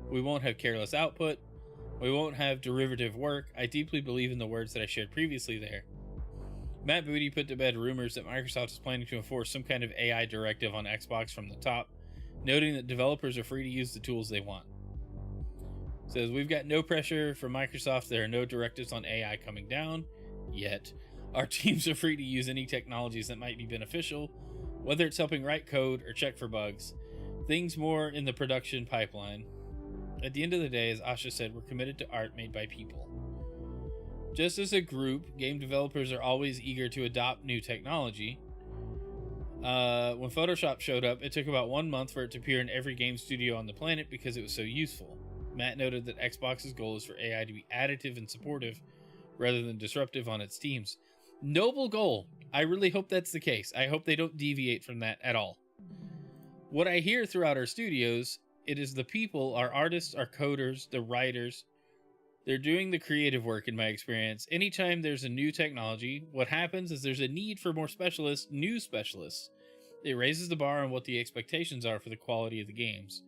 We won't have careless output. We won't have derivative work. I deeply believe in the words that I shared previously there. Matt Booty put to bed rumors that Microsoft is planning to enforce some kind of AI directive on Xbox from the top, noting that developers are free to use the tools they want. Says, we've got no pressure from Microsoft. There are no directives on AI coming down yet. Our teams are free to use any technologies that might be beneficial, whether it's helping write code or check for bugs. Things more in the production pipeline. At the end of the day, as Asha said, we're committed to art made by people. Just as a group, game developers are always eager to adopt new technology. When Photoshop showed up, it took about 1 month for it to appear in every game studio on the planet because it was so useful. Matt noted that Xbox's goal is for AI to be additive and supportive rather than disruptive on its teams. Noble goal. I really hope that's the case. I hope they don't deviate from that at all. What I hear throughout our studios, it is the people, our artists, our coders, the writers. They're doing the creative work in my experience. Anytime there's a new technology, what happens is there's a need for more specialists, new specialists. It raises the bar on what the expectations are for the quality of the games.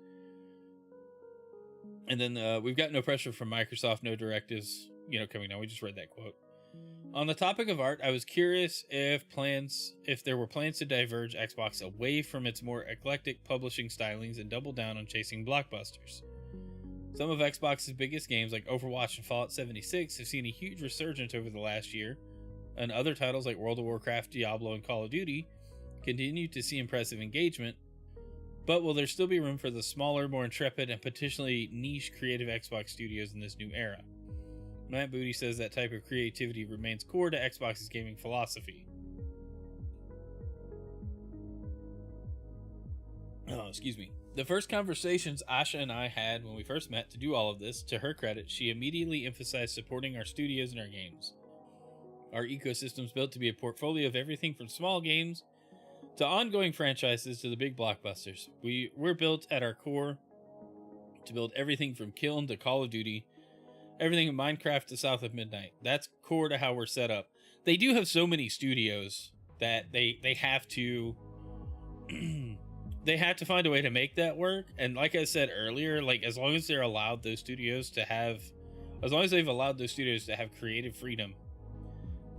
And then we've got no pressure from Microsoft, no directives, coming down. We just read that quote. On the topic of art, I was curious if there were plans to diverge Xbox away from its more eclectic publishing stylings and double down on chasing blockbusters. Some of Xbox's biggest games like Overwatch and Fallout 76 have seen a huge resurgence over the last year, and other titles like World of Warcraft, Diablo, and Call of Duty continue to see impressive engagement, But will there still be room for the smaller, more intrepid, and potentially niche creative Xbox studios in this new era? Matt Booty says that type of creativity remains core to Xbox's gaming philosophy. Oh, excuse me. The first conversations Asha and I had when we first met to do all of this, to her credit, she immediately emphasized supporting our studios and our games. Our ecosystem's built to be a portfolio of everything from small games to ongoing franchises to the big blockbusters. We're built at our core to build everything from Kiln to Call of Duty, everything in Minecraft to South of Midnight. That's core to how we're set up. They do have so many studios that they have to they have to find a way to make that work. And like I said earlier, like as long as they've allowed those studios to have creative freedom,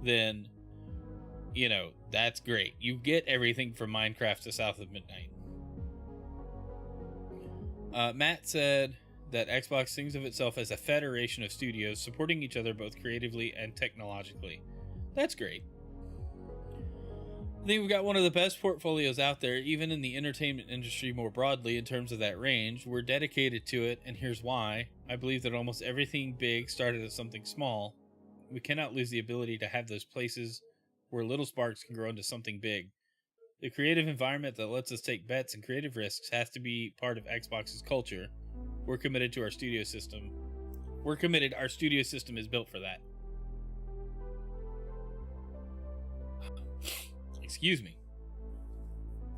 then you know, that's great. You get everything from Minecraft to South of Midnight. Matt said that Xbox thinks of itself as a federation of studios supporting each other both creatively and technologically. That's great. I think we've got one of the best portfolios out there, even in the entertainment industry more broadly in terms of that range. We're dedicated to it, and here's why. I believe that almost everything big started as something small. We cannot lose the ability to have those places where little sparks can grow into something big. The creative environment that lets us take bets and creative risks has to be part of Xbox's culture. We're committed to our studio system. Our studio system is built for that. Excuse me.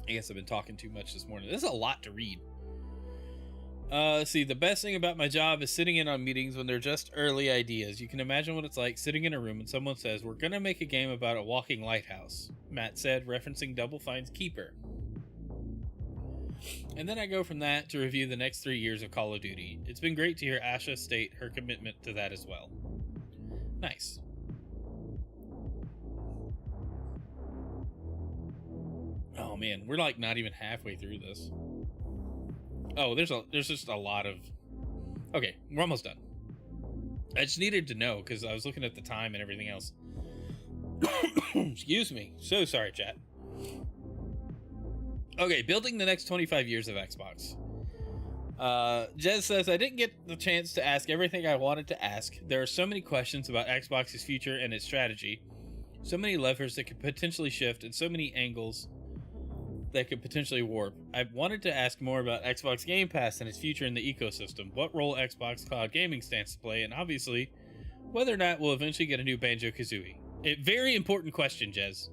I guess I've been talking too much this morning. This is a lot to read. See, the best thing about my job is sitting in on meetings when they're just early ideas. You can imagine what it's like sitting in a room and someone says, "We're gonna make a game about a walking lighthouse," Matt said, referencing Double Fine's Keeper. And then I go from that to review the next 3 years of Call of Duty. It's been great to hear Asha state her commitment to that as well. Nice. Oh man, we're like not even halfway through this. Oh, there's just a lot of... Okay, we're almost done. I just needed to know because I was looking at the time and everything else. Excuse me. So sorry, chat. Okay, building the next 25 years of Xbox. Jez says, I didn't get the chance to ask everything I wanted to ask. There are so many questions about Xbox's future and its strategy. So many levers that could potentially shift and so many angles that could potentially warp. I wanted to ask more about Xbox Game Pass and its future in the ecosystem, what role Xbox Cloud Gaming stands to play, and obviously, whether or not we'll eventually get a new Banjo-Kazooie. A very important question, Jez.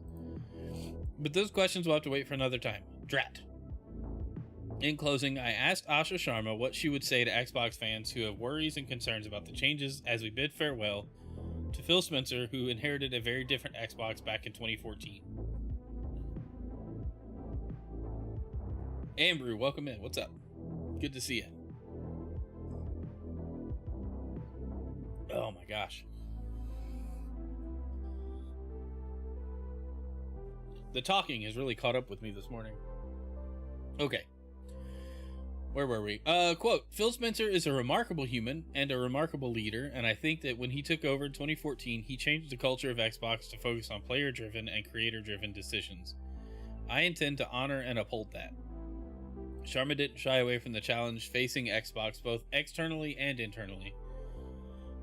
But those questions will have to wait for another time. Drat. In closing, I asked Asha Sharma what she would say to Xbox fans who have worries and concerns about the changes as we bid farewell to Phil Spencer, who inherited a very different Xbox back in 2014. Ambrew, welcome in. What's up? Good to see you. Oh my gosh. The talking has really caught up with me this morning. Okay. Where were we? Quote, Phil Spencer is a remarkable human and a remarkable leader, and I think that when he took over in 2014, he changed the culture of Xbox to focus on player-driven and creator-driven decisions. I intend to honor and uphold that. Sharma didn't shy away from the challenge facing Xbox both externally and internally,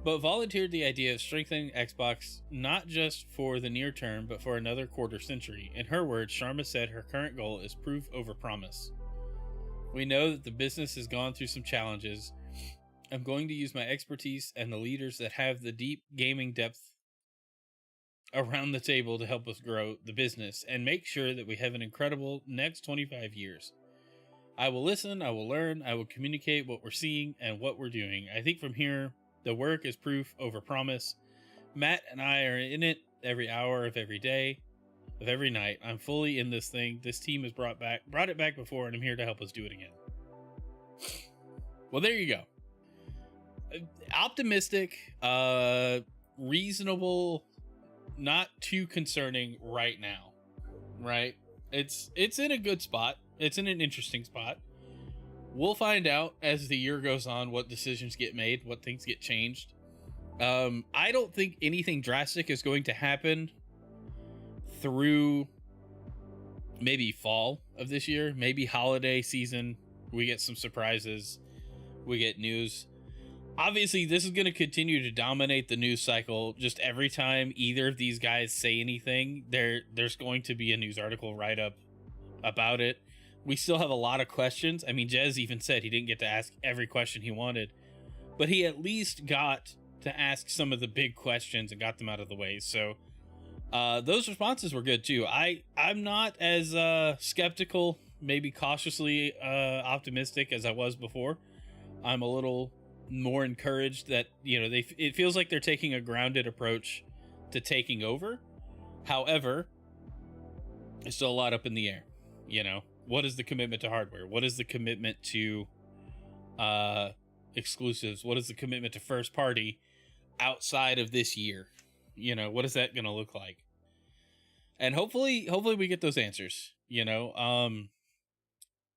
but volunteered the idea of strengthening Xbox not just for the near term, but for another quarter century. In her words, Sharma said her current goal is proof over promise. We know that the business has gone through some challenges. I'm going to use my expertise and the leaders that have the deep gaming depth around the table to help us grow the business and make sure that we have an incredible next 25 years. I will listen, I will learn, I will communicate what we're seeing and what we're doing. I think from here, the work is proof over promise. Matt and I are in it every hour of every day, of every night. I'm fully in this thing. This team has brought it back before, and I'm here to help us do it again. Well, there you go. Optimistic, reasonable, not too concerning right now, right? It's in a good spot. It's in an interesting spot. We'll find out as the year goes on what decisions get made, what things get changed. I don't think anything drastic is going to happen through maybe fall of this year, maybe holiday season. We get some surprises. We get news. Obviously, this is going to continue to dominate the news cycle. Just every time either of these guys say anything, there's going to be a news article write-up about it. We still have a lot of questions. I mean, Jez even said he didn't get to ask every question he wanted, but he at least got to ask some of the big questions and got them out of the way. So those responses were good too. I'm not as skeptical, maybe cautiously optimistic as I was before. I'm a little more encouraged that, you know, it feels like they're taking a grounded approach to taking over. However, there's still a lot up in the air. You know, what is the commitment to hardware? What is the commitment to exclusives? What is the commitment to first party outside of this year? You know, what is that going to look like? And hopefully we get those answers. You know,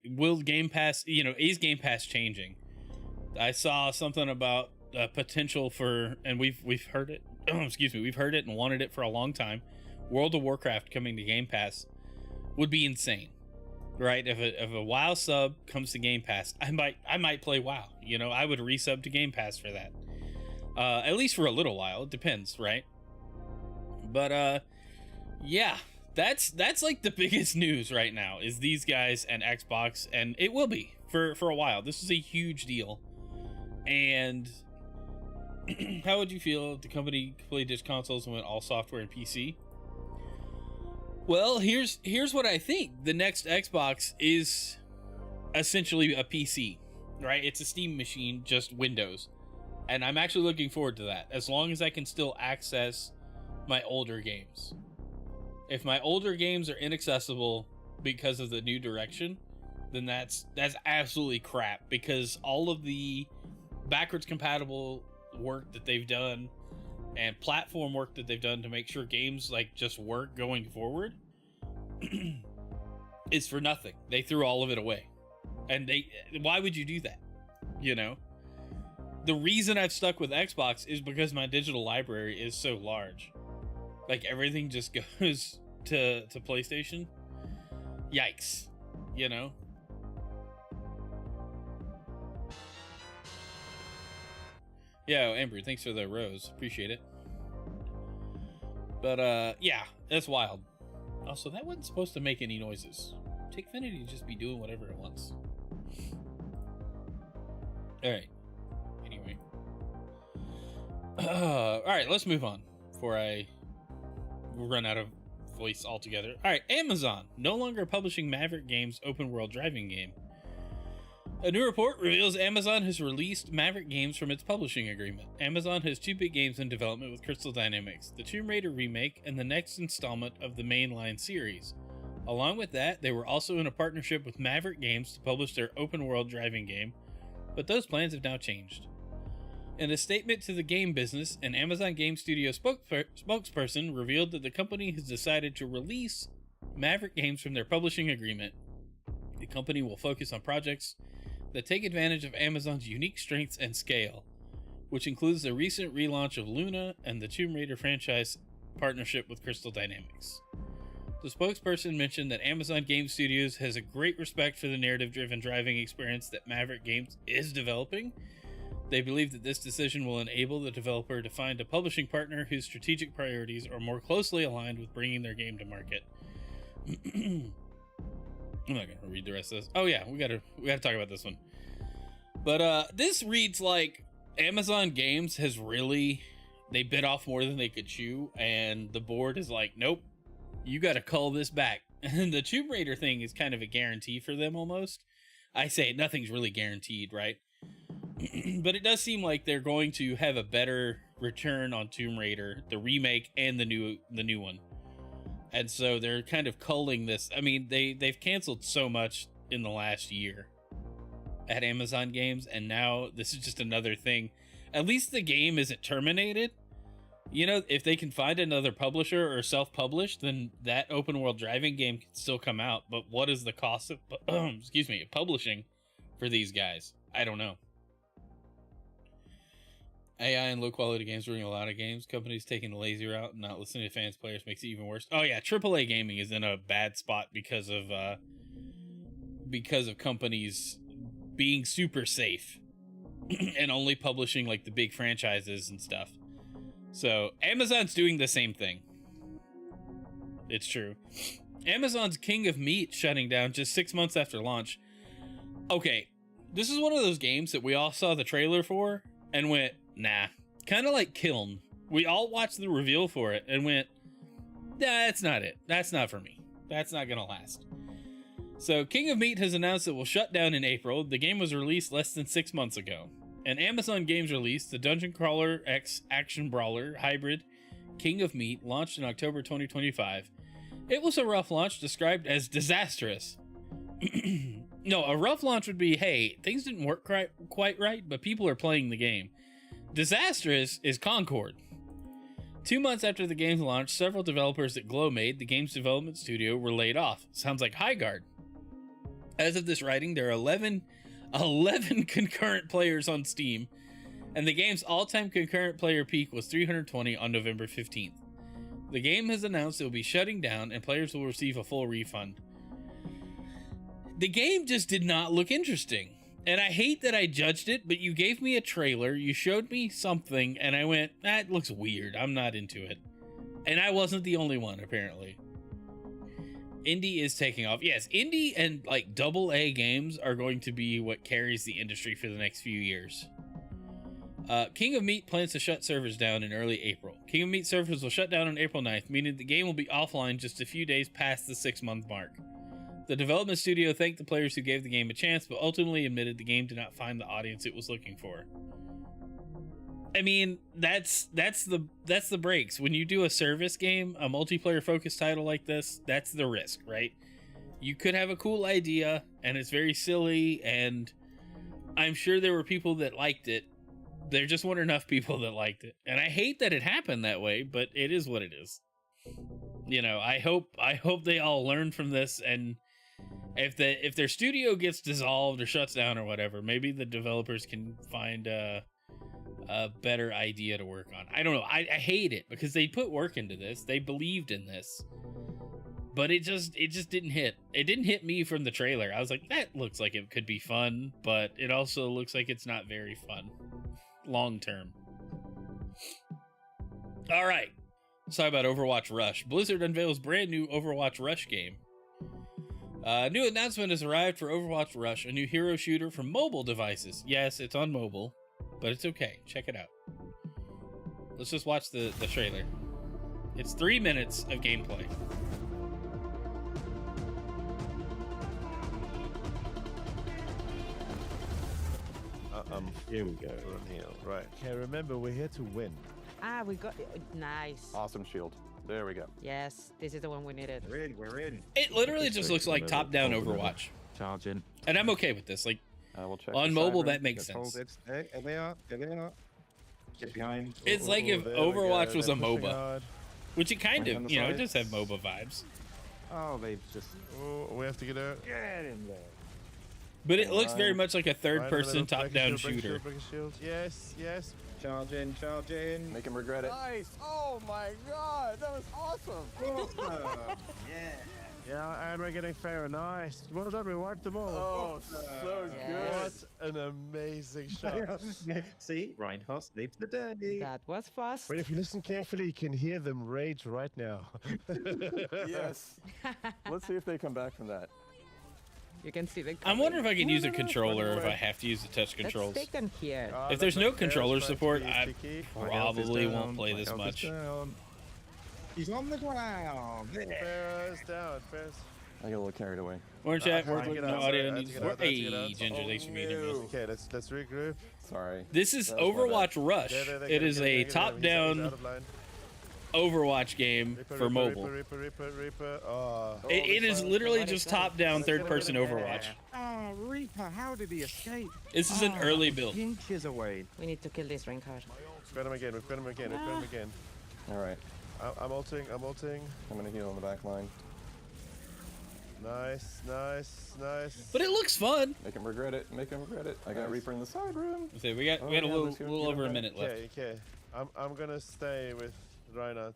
will Game Pass, you know, is Game Pass changing? I saw something about potential for, and we've heard it. Excuse me, we've heard it and wanted it for a long time. World of Warcraft coming to Game Pass would be insane, right? If a WoW sub comes to Game Pass, I might play WoW. You know, I would resub to Game Pass for that. At least for a little while. It depends, right? But yeah, that's like the biggest news right now is these guys and Xbox, and it will be for a while. This is a huge deal. And how would you feel if the company completely ditched consoles and went all software and PC? Well, here's what I think. The next Xbox is essentially a PC, right? It's a Steam machine, just Windows. And I'm actually looking forward to that, as long as I can still access my older games. If my older games are inaccessible because of the new direction, then that's absolutely crap, because all of the backwards compatible work that they've done and platform work that they've done to make sure games like just work going forward is for nothing. They threw all of it away. And why would you do that? You know, the reason I've stuck with Xbox is because my digital library is so large. Like, everything just goes to PlayStation. Yikes, you know. Yeah, Amber, thanks for the rose. Appreciate it. But, yeah, that's wild. Also, that wasn't supposed to make any noises. Take Finity to just be doing whatever it wants. Alright. Anyway. Alright, let's move on before I run out of voice altogether. Alright, Amazon. No longer publishing Maverick Games' open world driving game. A new report reveals Amazon has released Maverick Games from its publishing agreement. Amazon has two big games in development with Crystal Dynamics, the Tomb Raider remake and the next installment of the mainline series. Along with that, they were also in a partnership with Maverick Games to publish their open-world driving game, but those plans have now changed. In a statement to the game business, an Amazon Game Studio spokesperson revealed that the company has decided to release Maverick Games from their publishing agreement. The company will focus on projects that take advantage of Amazon's unique strengths and scale, which includes the recent relaunch of Luna and the Tomb Raider franchise partnership with Crystal Dynamics. The spokesperson mentioned that Amazon Game Studios has a great respect for the narrative-driven driving experience that Maverick Games is developing. They believe that this decision will enable the developer to find a publishing partner whose strategic priorities are more closely aligned with bringing their game to market. I'm not gonna read the rest of this. Oh yeah, we gotta talk about this one. But this reads like Amazon Games has they bit off more than they could chew, and the board is like, nope, you gotta cull this back. And the Tomb Raider thing is kind of a guarantee for them almost. I say nothing's really guaranteed, right? But it does seem like they're going to have a better return on Tomb Raider, the remake and the new one. And so they're kind of culling this. I mean, they've canceled so much in the last year at Amazon Games, and now this is just another thing. At least the game isn't terminated. You know, if they can find another publisher or self-publish, then that open world driving game can still come out. But what is the cost of publishing for these guys? I don't know. AI and low quality games ruining a lot of games. Companies taking the lazy route and not listening to fans, players makes it even worse. Oh yeah, AAA gaming is in a bad spot because of companies being super safe and only publishing like the big franchises and stuff. So Amazon's doing the same thing. It's true. Amazon's King of Meat shutting down just 6 months after launch. Okay, this is one of those games that we all saw the trailer for and went, nah. Kind of like Kiln. We all watched the reveal for it and went, nah, that's not it. That's not for me. That's not gonna last. So King of Meat has announced it will shut down in April. The game was released less than 6 months ago. An Amazon Games release, the Dungeon Crawler X Action Brawler hybrid King of Meat, launched in October 2025. It was a rough launch described as disastrous. No, a rough launch would be, hey, things didn't work quite right, but people are playing the game. Disastrous is Concord. 2 months after the game's launch, several developers at Glowmade, the game's development studio, were laid off. Sounds like Highguard. As of this writing, there are 11 concurrent players on Steam, and the game's all-time concurrent player peak was 320 on November 15th. The game has announced it will be shutting down, and players will receive a full refund. The game just did not look interesting. And I hate that I judged it, but you gave me a trailer, you showed me something, and I went, that looks weird, I'm not into it. And I wasn't the only one, apparently. Indie is taking off. Yes, indie and like AA games are going to be what carries the industry for the next few years. King of Meat plans to shut servers down in early April. King of Meat servers will shut down on April 9th, meaning the game will be offline just a few days past the 6-month mark. The development studio thanked the players who gave the game a chance, but ultimately admitted the game did not find the audience it was looking for. I mean, that's the breaks. When you do a service game, a multiplayer focused title like this, that's the risk, right? You could have a cool idea, and it's very silly, and I'm sure there were people that liked it. There just weren't enough people that liked it. And I hate that it happened that way, but it is what it is. You know, I hope they all learn from this, and if their studio gets dissolved or shuts down or whatever, maybe the developers can find a better idea to work on. I don't know. I hate it because they put work into this. They believed in this. But it just didn't hit. It didn't hit me from the trailer. I was like, that looks like it could be fun, but it also looks like it's not very fun long term. All right. Let's talk about Overwatch Rush. Blizzard unveils brand new Overwatch Rush game. A new announcement has arrived for Overwatch Rush, a new hero shooter for mobile devices. Yes, it's on mobile, but it's okay. Check it out. Let's just watch the trailer. It's 3 minutes of gameplay. Here we go. Right. Okay, remember, we're here to win. Ah, we got it. Nice. Awesome shield. There we go. Yes, this is the one we needed. We're in. It literally just looks like top-down Overwatch. Charging. And I'm okay with this. Like, We'll check on the mobile, cyber. that makes Just hold sense. it. There they are. There they are. Get behind. It's like if there we Overwatch go. was a They're pushing MOBA. hard. Which it kind Right on of, the you know, it sides. does have MOBA vibes. Oh, they just. Oh, we have to get out. Get in there. But it looks very Right. much like a Right, third-person break a top-down shield, break a shooter. shield, break a shield. Yes, yes. Charging, charging. Make him regret it. Nice! Oh my god, that was awesome! Yeah, and we're getting fair. Nice. Well done, we wiped them all. Oh, so Yes. What an amazing shot. See, Reinhardt saved the day. That was fast. Wait, if you listen carefully, you can hear them rage right now. good. Yes. Let's see if they come back from that. You can see the. I'm wondering if I can use a no, no, controller or if anyway. I have to use the touch controls. Let's take them here. If there's no controller support, I probably won't play this My health is much. down. He's on the ground. Ferris down, Ferris. I get a little carried away. Orange chat, Alright, get no out, audio sorry, needs get out, support. get out. Hey, Ginger, thanks for being here. man. Okay, let's regroup. Sorry. This is That was my Overwatch Rush. There, It is a He's top-down out of line. Overwatch game Reaper, for Reaper, mobile. Reaper. Oh. It is literally just top-down third-person Overwatch. Oh, Reaper, how did he escape? This is an early build. Inches away. We need to kill this Reinhardt. We've got him again. All right. I'm ulting. I'm gonna heal on the back line. Nice, nice, nice. But it looks fun. Make him regret it. Make him regret it. I got Reaper in the side room. So we got Oh, a yeah, little, let's go little get over a him. minute left. Okay. I'm gonna stay with Reinhardt.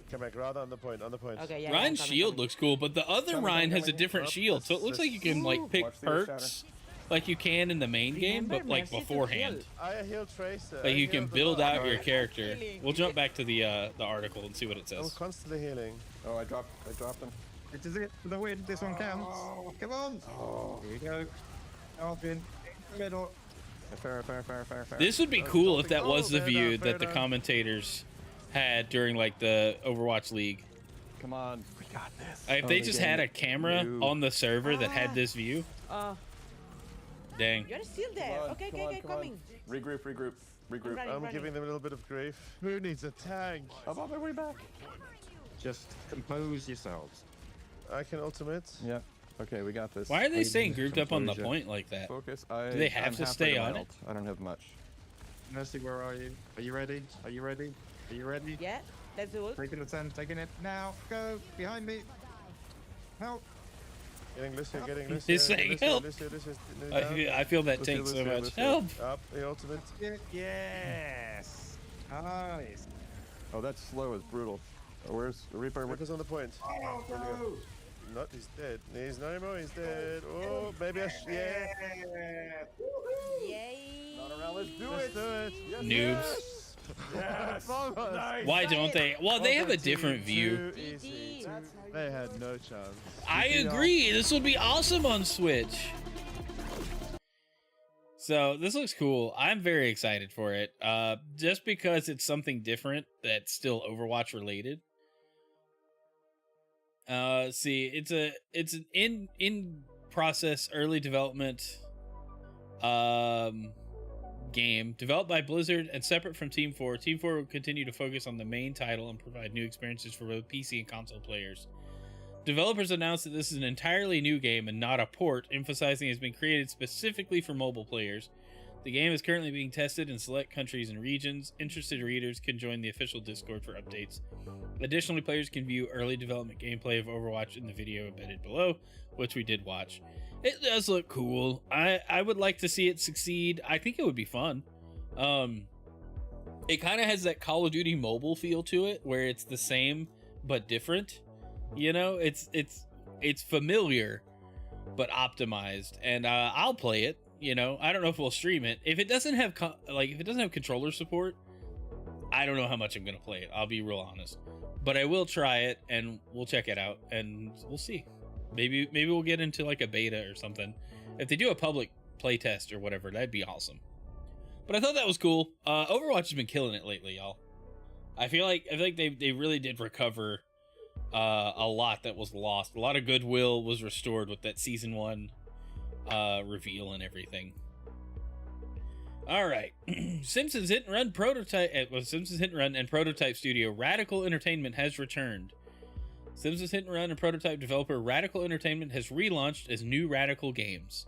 Come back, rather on the point, Okay, yeah. Ryan's I'm coming, shield coming. looks cool, but the other Coming, Ryan has a coming. different Up, shield, so it let's looks like you can like pick Watch the shatter. perks like you can in the main game, but Remember, like Mercy to beforehand. heal. I healed Tracer. Like I you can healed the build lot. out your character. Healing. We'll jump back to the article and see what it I'm says. constantly healing. Oh, I dropped him. This is it for the win. This one counts. Come on. Here we go. Alvin. Middle. Fair. This would be cool if that Oh, was the fair view enough, fair that the enough. commentators had during like the Overwatch League. Come on. We got this. If Oh, they the just game. had a camera No. on the server that had Ah. this view, Oh, dang. you're still there. Come on, Okay, come okay, on, okay, come on. coming. Regroup. running. I'm giving them a little bit of grief. Who needs a tank? I'm on my way back. Just compose yourselves. I can ultimate. Yeah. Okay, we got this. Why are they Wait, staying grouped up on the composure. point like that? Focus. Do they have I'm to halfway stay my on it? ult. I don't have much. Mercy, where are you? Are you ready? Are you ready? Are you ready? Yeah, let's do it. Taking the 10, taking it now. Go behind me. Help. Getting Lucio, getting Lucio. He's saying help. Lucio, I feel that Lucio, tank so Lucio, much. Lucio. Help! Up, the ultimate. Yes. Nice. Oh, that slow is brutal. Where's the Reaper? Reaper's on the point. Oh, no. Not, he's dead. He's no more, he's dead. Oh, maybe I yeah. Yay! Not around. Let's do Let's it. do it. Yes, Noobs. Yes. Nice. Why don't they? Well, they have a different view. Too easy. They had no chance. I agree. This would be awesome on Switch. So this looks cool. I'm very excited for it. Just because it's something different that's still Overwatch related. See, it's an in process early development game developed by Blizzard and separate from Team 4. Team 4 will continue to focus on the main title and provide new experiences for both PC and console players. Developers announced that this is an entirely new game and not a port, emphasizing it has been created specifically for mobile players. The game is currently being tested in select countries and regions. Interested readers can join the official Discord for updates. Additionally, players can view early development gameplay of Overwatch in the video embedded below, which we did watch. It does look cool. I would like to see it succeed. I think it would be fun. It kind of has that Call of Duty mobile feel to it, where it's the same but different. You know, it's familiar but optimized, and I'll play it. You know, I don't know if we'll stream it. If it doesn't have if it doesn't have controller support, I don't know how much I'm gonna play it. I'll be real honest, but I will try it and we'll check it out and we'll see. Maybe we'll get into like a beta or something. If they do a public playtest or whatever, that'd be awesome. But I thought that was cool. Overwatch has been killing it lately, y'all. I feel like they really did recover a lot that was lost. A lot of goodwill was restored with that season 1 reveal and everything. All right. Simpsons Hit and Run prototype Simpsons Hit and Run and prototype studio Radical Entertainment has returned. Simpsons Hit and Run and prototype developer Radical Entertainment has relaunched as New Radical Games.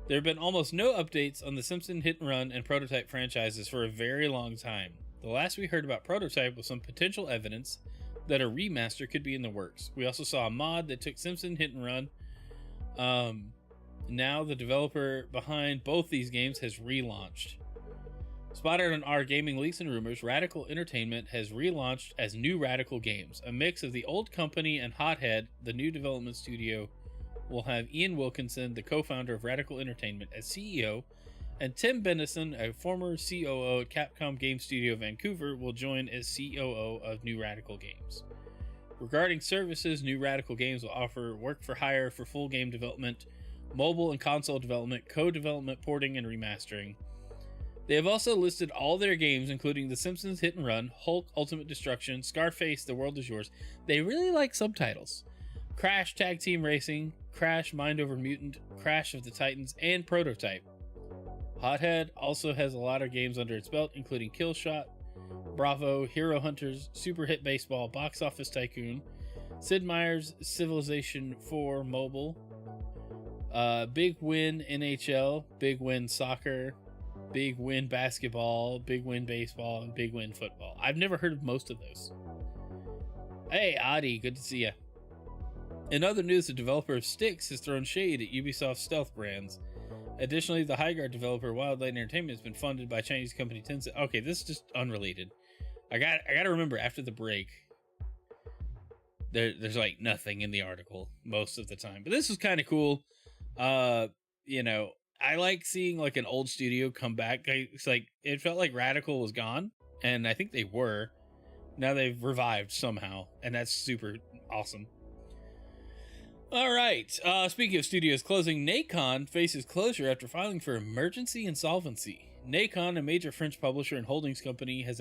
There have been almost no updates on the Simpsons Hit and Run and prototype franchises for a very long time. The last we heard about prototype was some potential evidence that a remaster could be in the works. We also saw a mod that took Simpsons Hit and Run. Now the developer behind both these games has relaunched. Spotted on our gaming leaks and rumors, Radical Entertainment has relaunched as New Radical Games, a mix of the old company and Hothead. The new development studio will have Ian Wilkinson, the co-founder of Radical Entertainment, as CEO, and Tim Bennison, a former COO at Capcom Game Studio Vancouver, will join as COO of New Radical Games. Regarding services, New Radical Games will offer work for hire for full game development, mobile and console development, co-development, porting, and remastering. They have also listed all their games, including The Simpsons Hit and Run, Hulk Ultimate Destruction, Scarface, The World Is Yours. They really like subtitles. Crash Tag Team Racing, Crash Mind Over Mutant, Crash of the Titans, and Prototype. Hothead also has a lot of games under its belt, including Killshot, Bravo, Hero Hunters, Super Hit Baseball, Box Office Tycoon, Sid Meier's Civilization 4 Mobile, Big Win NHL, Big Win Soccer, Big Win Basketball, Big Win Baseball, and Big Win Football. I've never heard of most of those. Hey, Adi, good to see you. In other news, the developer of Styx has thrown shade at Ubisoft's stealth brands. Additionally, the Highguard developer Wildlight Entertainment has been funded by Chinese company Tencent. Okay, this is just unrelated. I got to remember after the break, there's like nothing in the article most of the time, but this was kind of cool. You know, I like seeing like an old studio come back. It's like it felt like Radical was gone, and I think they were. Now they've revived somehow, and that's super awesome. All right. Speaking of studios closing, Nacon faces closure after filing for emergency insolvency. Nacon, a major French publisher and holdings company, has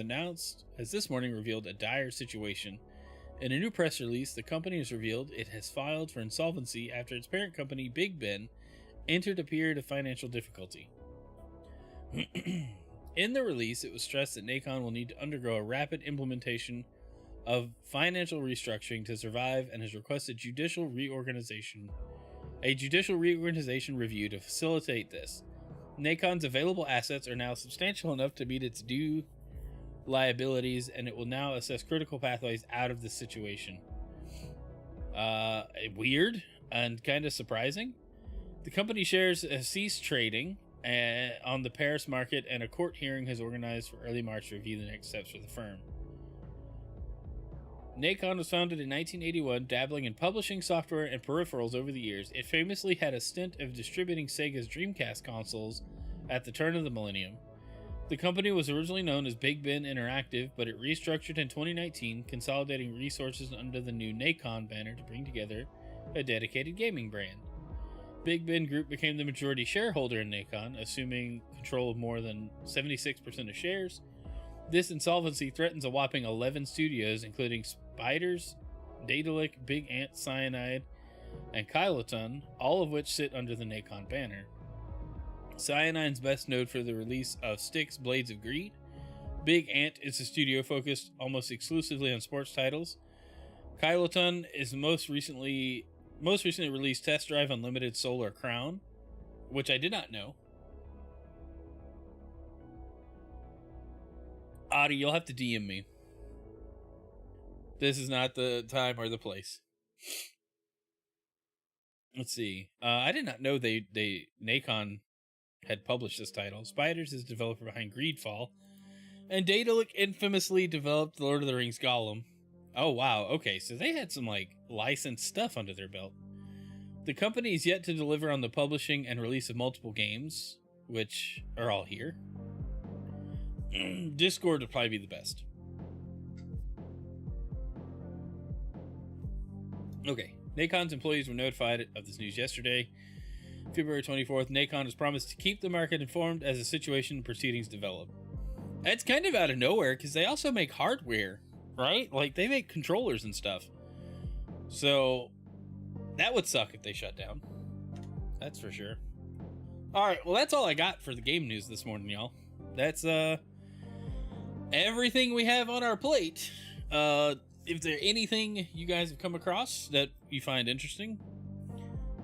this morning revealed a dire situation. In a new press release, the company has revealed it has filed for insolvency after its parent company, Big Ben, entered a period of financial difficulty. In the release, it was stressed that Nacon will need to undergo a rapid implementation of financial restructuring to survive and has requested a judicial reorganization review to facilitate this. Nacon's available assets are now substantial enough to meet its due liabilities, and it will now assess critical pathways out of this situation. Weird and kind of surprising. The company shares have ceased trading on the Paris market, and a court hearing has organized for early March to review the next steps for the firm. Nacon was founded in 1981, dabbling in publishing software and peripherals over the years. It famously had a stint of distributing Sega's Dreamcast consoles at the turn of the millennium. The company was originally known as Big Ben Interactive, but it restructured in 2019, consolidating resources under the new Nacon banner to bring together a dedicated gaming brand. Big Ben Group became the majority shareholder in Nacon, assuming control of more than 76% of shares. This insolvency threatens a whopping 11 studios, including Spiders, Daedalic, Big Ant, Cyanide, and Kyloton, all of which sit under the Nacon banner. Cyanide's best known for the release of Styx Blades of Greed. Big Ant is a studio focused almost exclusively on sports titles. Kyloton is the most recently released Test Drive Unlimited Solar Crown, which I did not know. Adi, you'll have to DM me. This is not the time or the place. Let's see. I did not know Nacon had published this title. Spiders is the developer behind Greedfall, and Daedalic infamously developed the Lord of the Rings Gollum. Oh wow, okay, so they had some like licensed stuff under their belt. The company is yet to deliver on the publishing and release of multiple games, which are all here. Discord would probably be the best. Okay, Nacon's employees were notified of this news yesterday. February 24th, Nacon has promised to keep the market informed as the situation and proceedings develop. It's kind of out of nowhere because they also make hardware, right? Like they make controllers and stuff. So that would suck if they shut down. That's for sure. All right, well, that's all I got for the game news this morning, y'all. That's everything we have on our plate. If there's anything you guys have come across that you find interesting,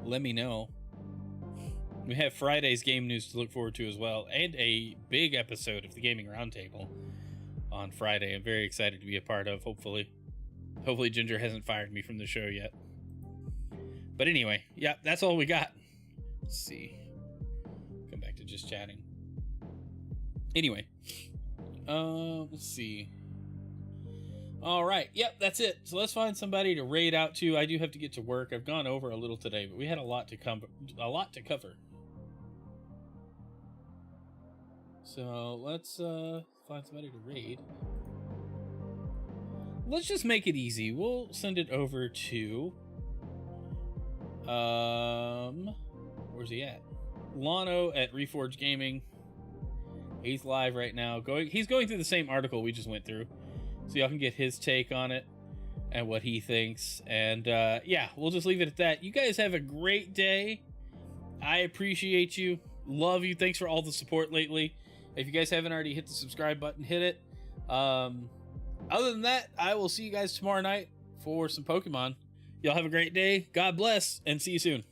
let me know. We have Friday's game news to look forward to as well, and a big episode of the Gaming Roundtable on Friday. I'm very excited to be a part of, hopefully. Hopefully Ginger hasn't fired me from the show yet. But anyway, yeah, that's all we got. Let's see. Come back to just chatting. Anyway. Let's see. All right. Yep, that's it. So let's find somebody to raid out to. I do have to get to work. I've gone over a little today, but we had a lot to cover. So let's find somebody to raid. Let's just make it easy. We'll send it over to where's he at? Lano at Reforge Gaming. He's live right now. He's going through the same article we just went through, so y'all can get his take on it and what he thinks. And yeah, we'll just leave it at that. You guys have a great day. I appreciate you. Love you. Thanks for all the support lately. If you guys haven't already hit the subscribe button, hit it. Other than that, I will see you guys tomorrow night for some Pokemon. Y'all have a great day. God bless, and see you soon.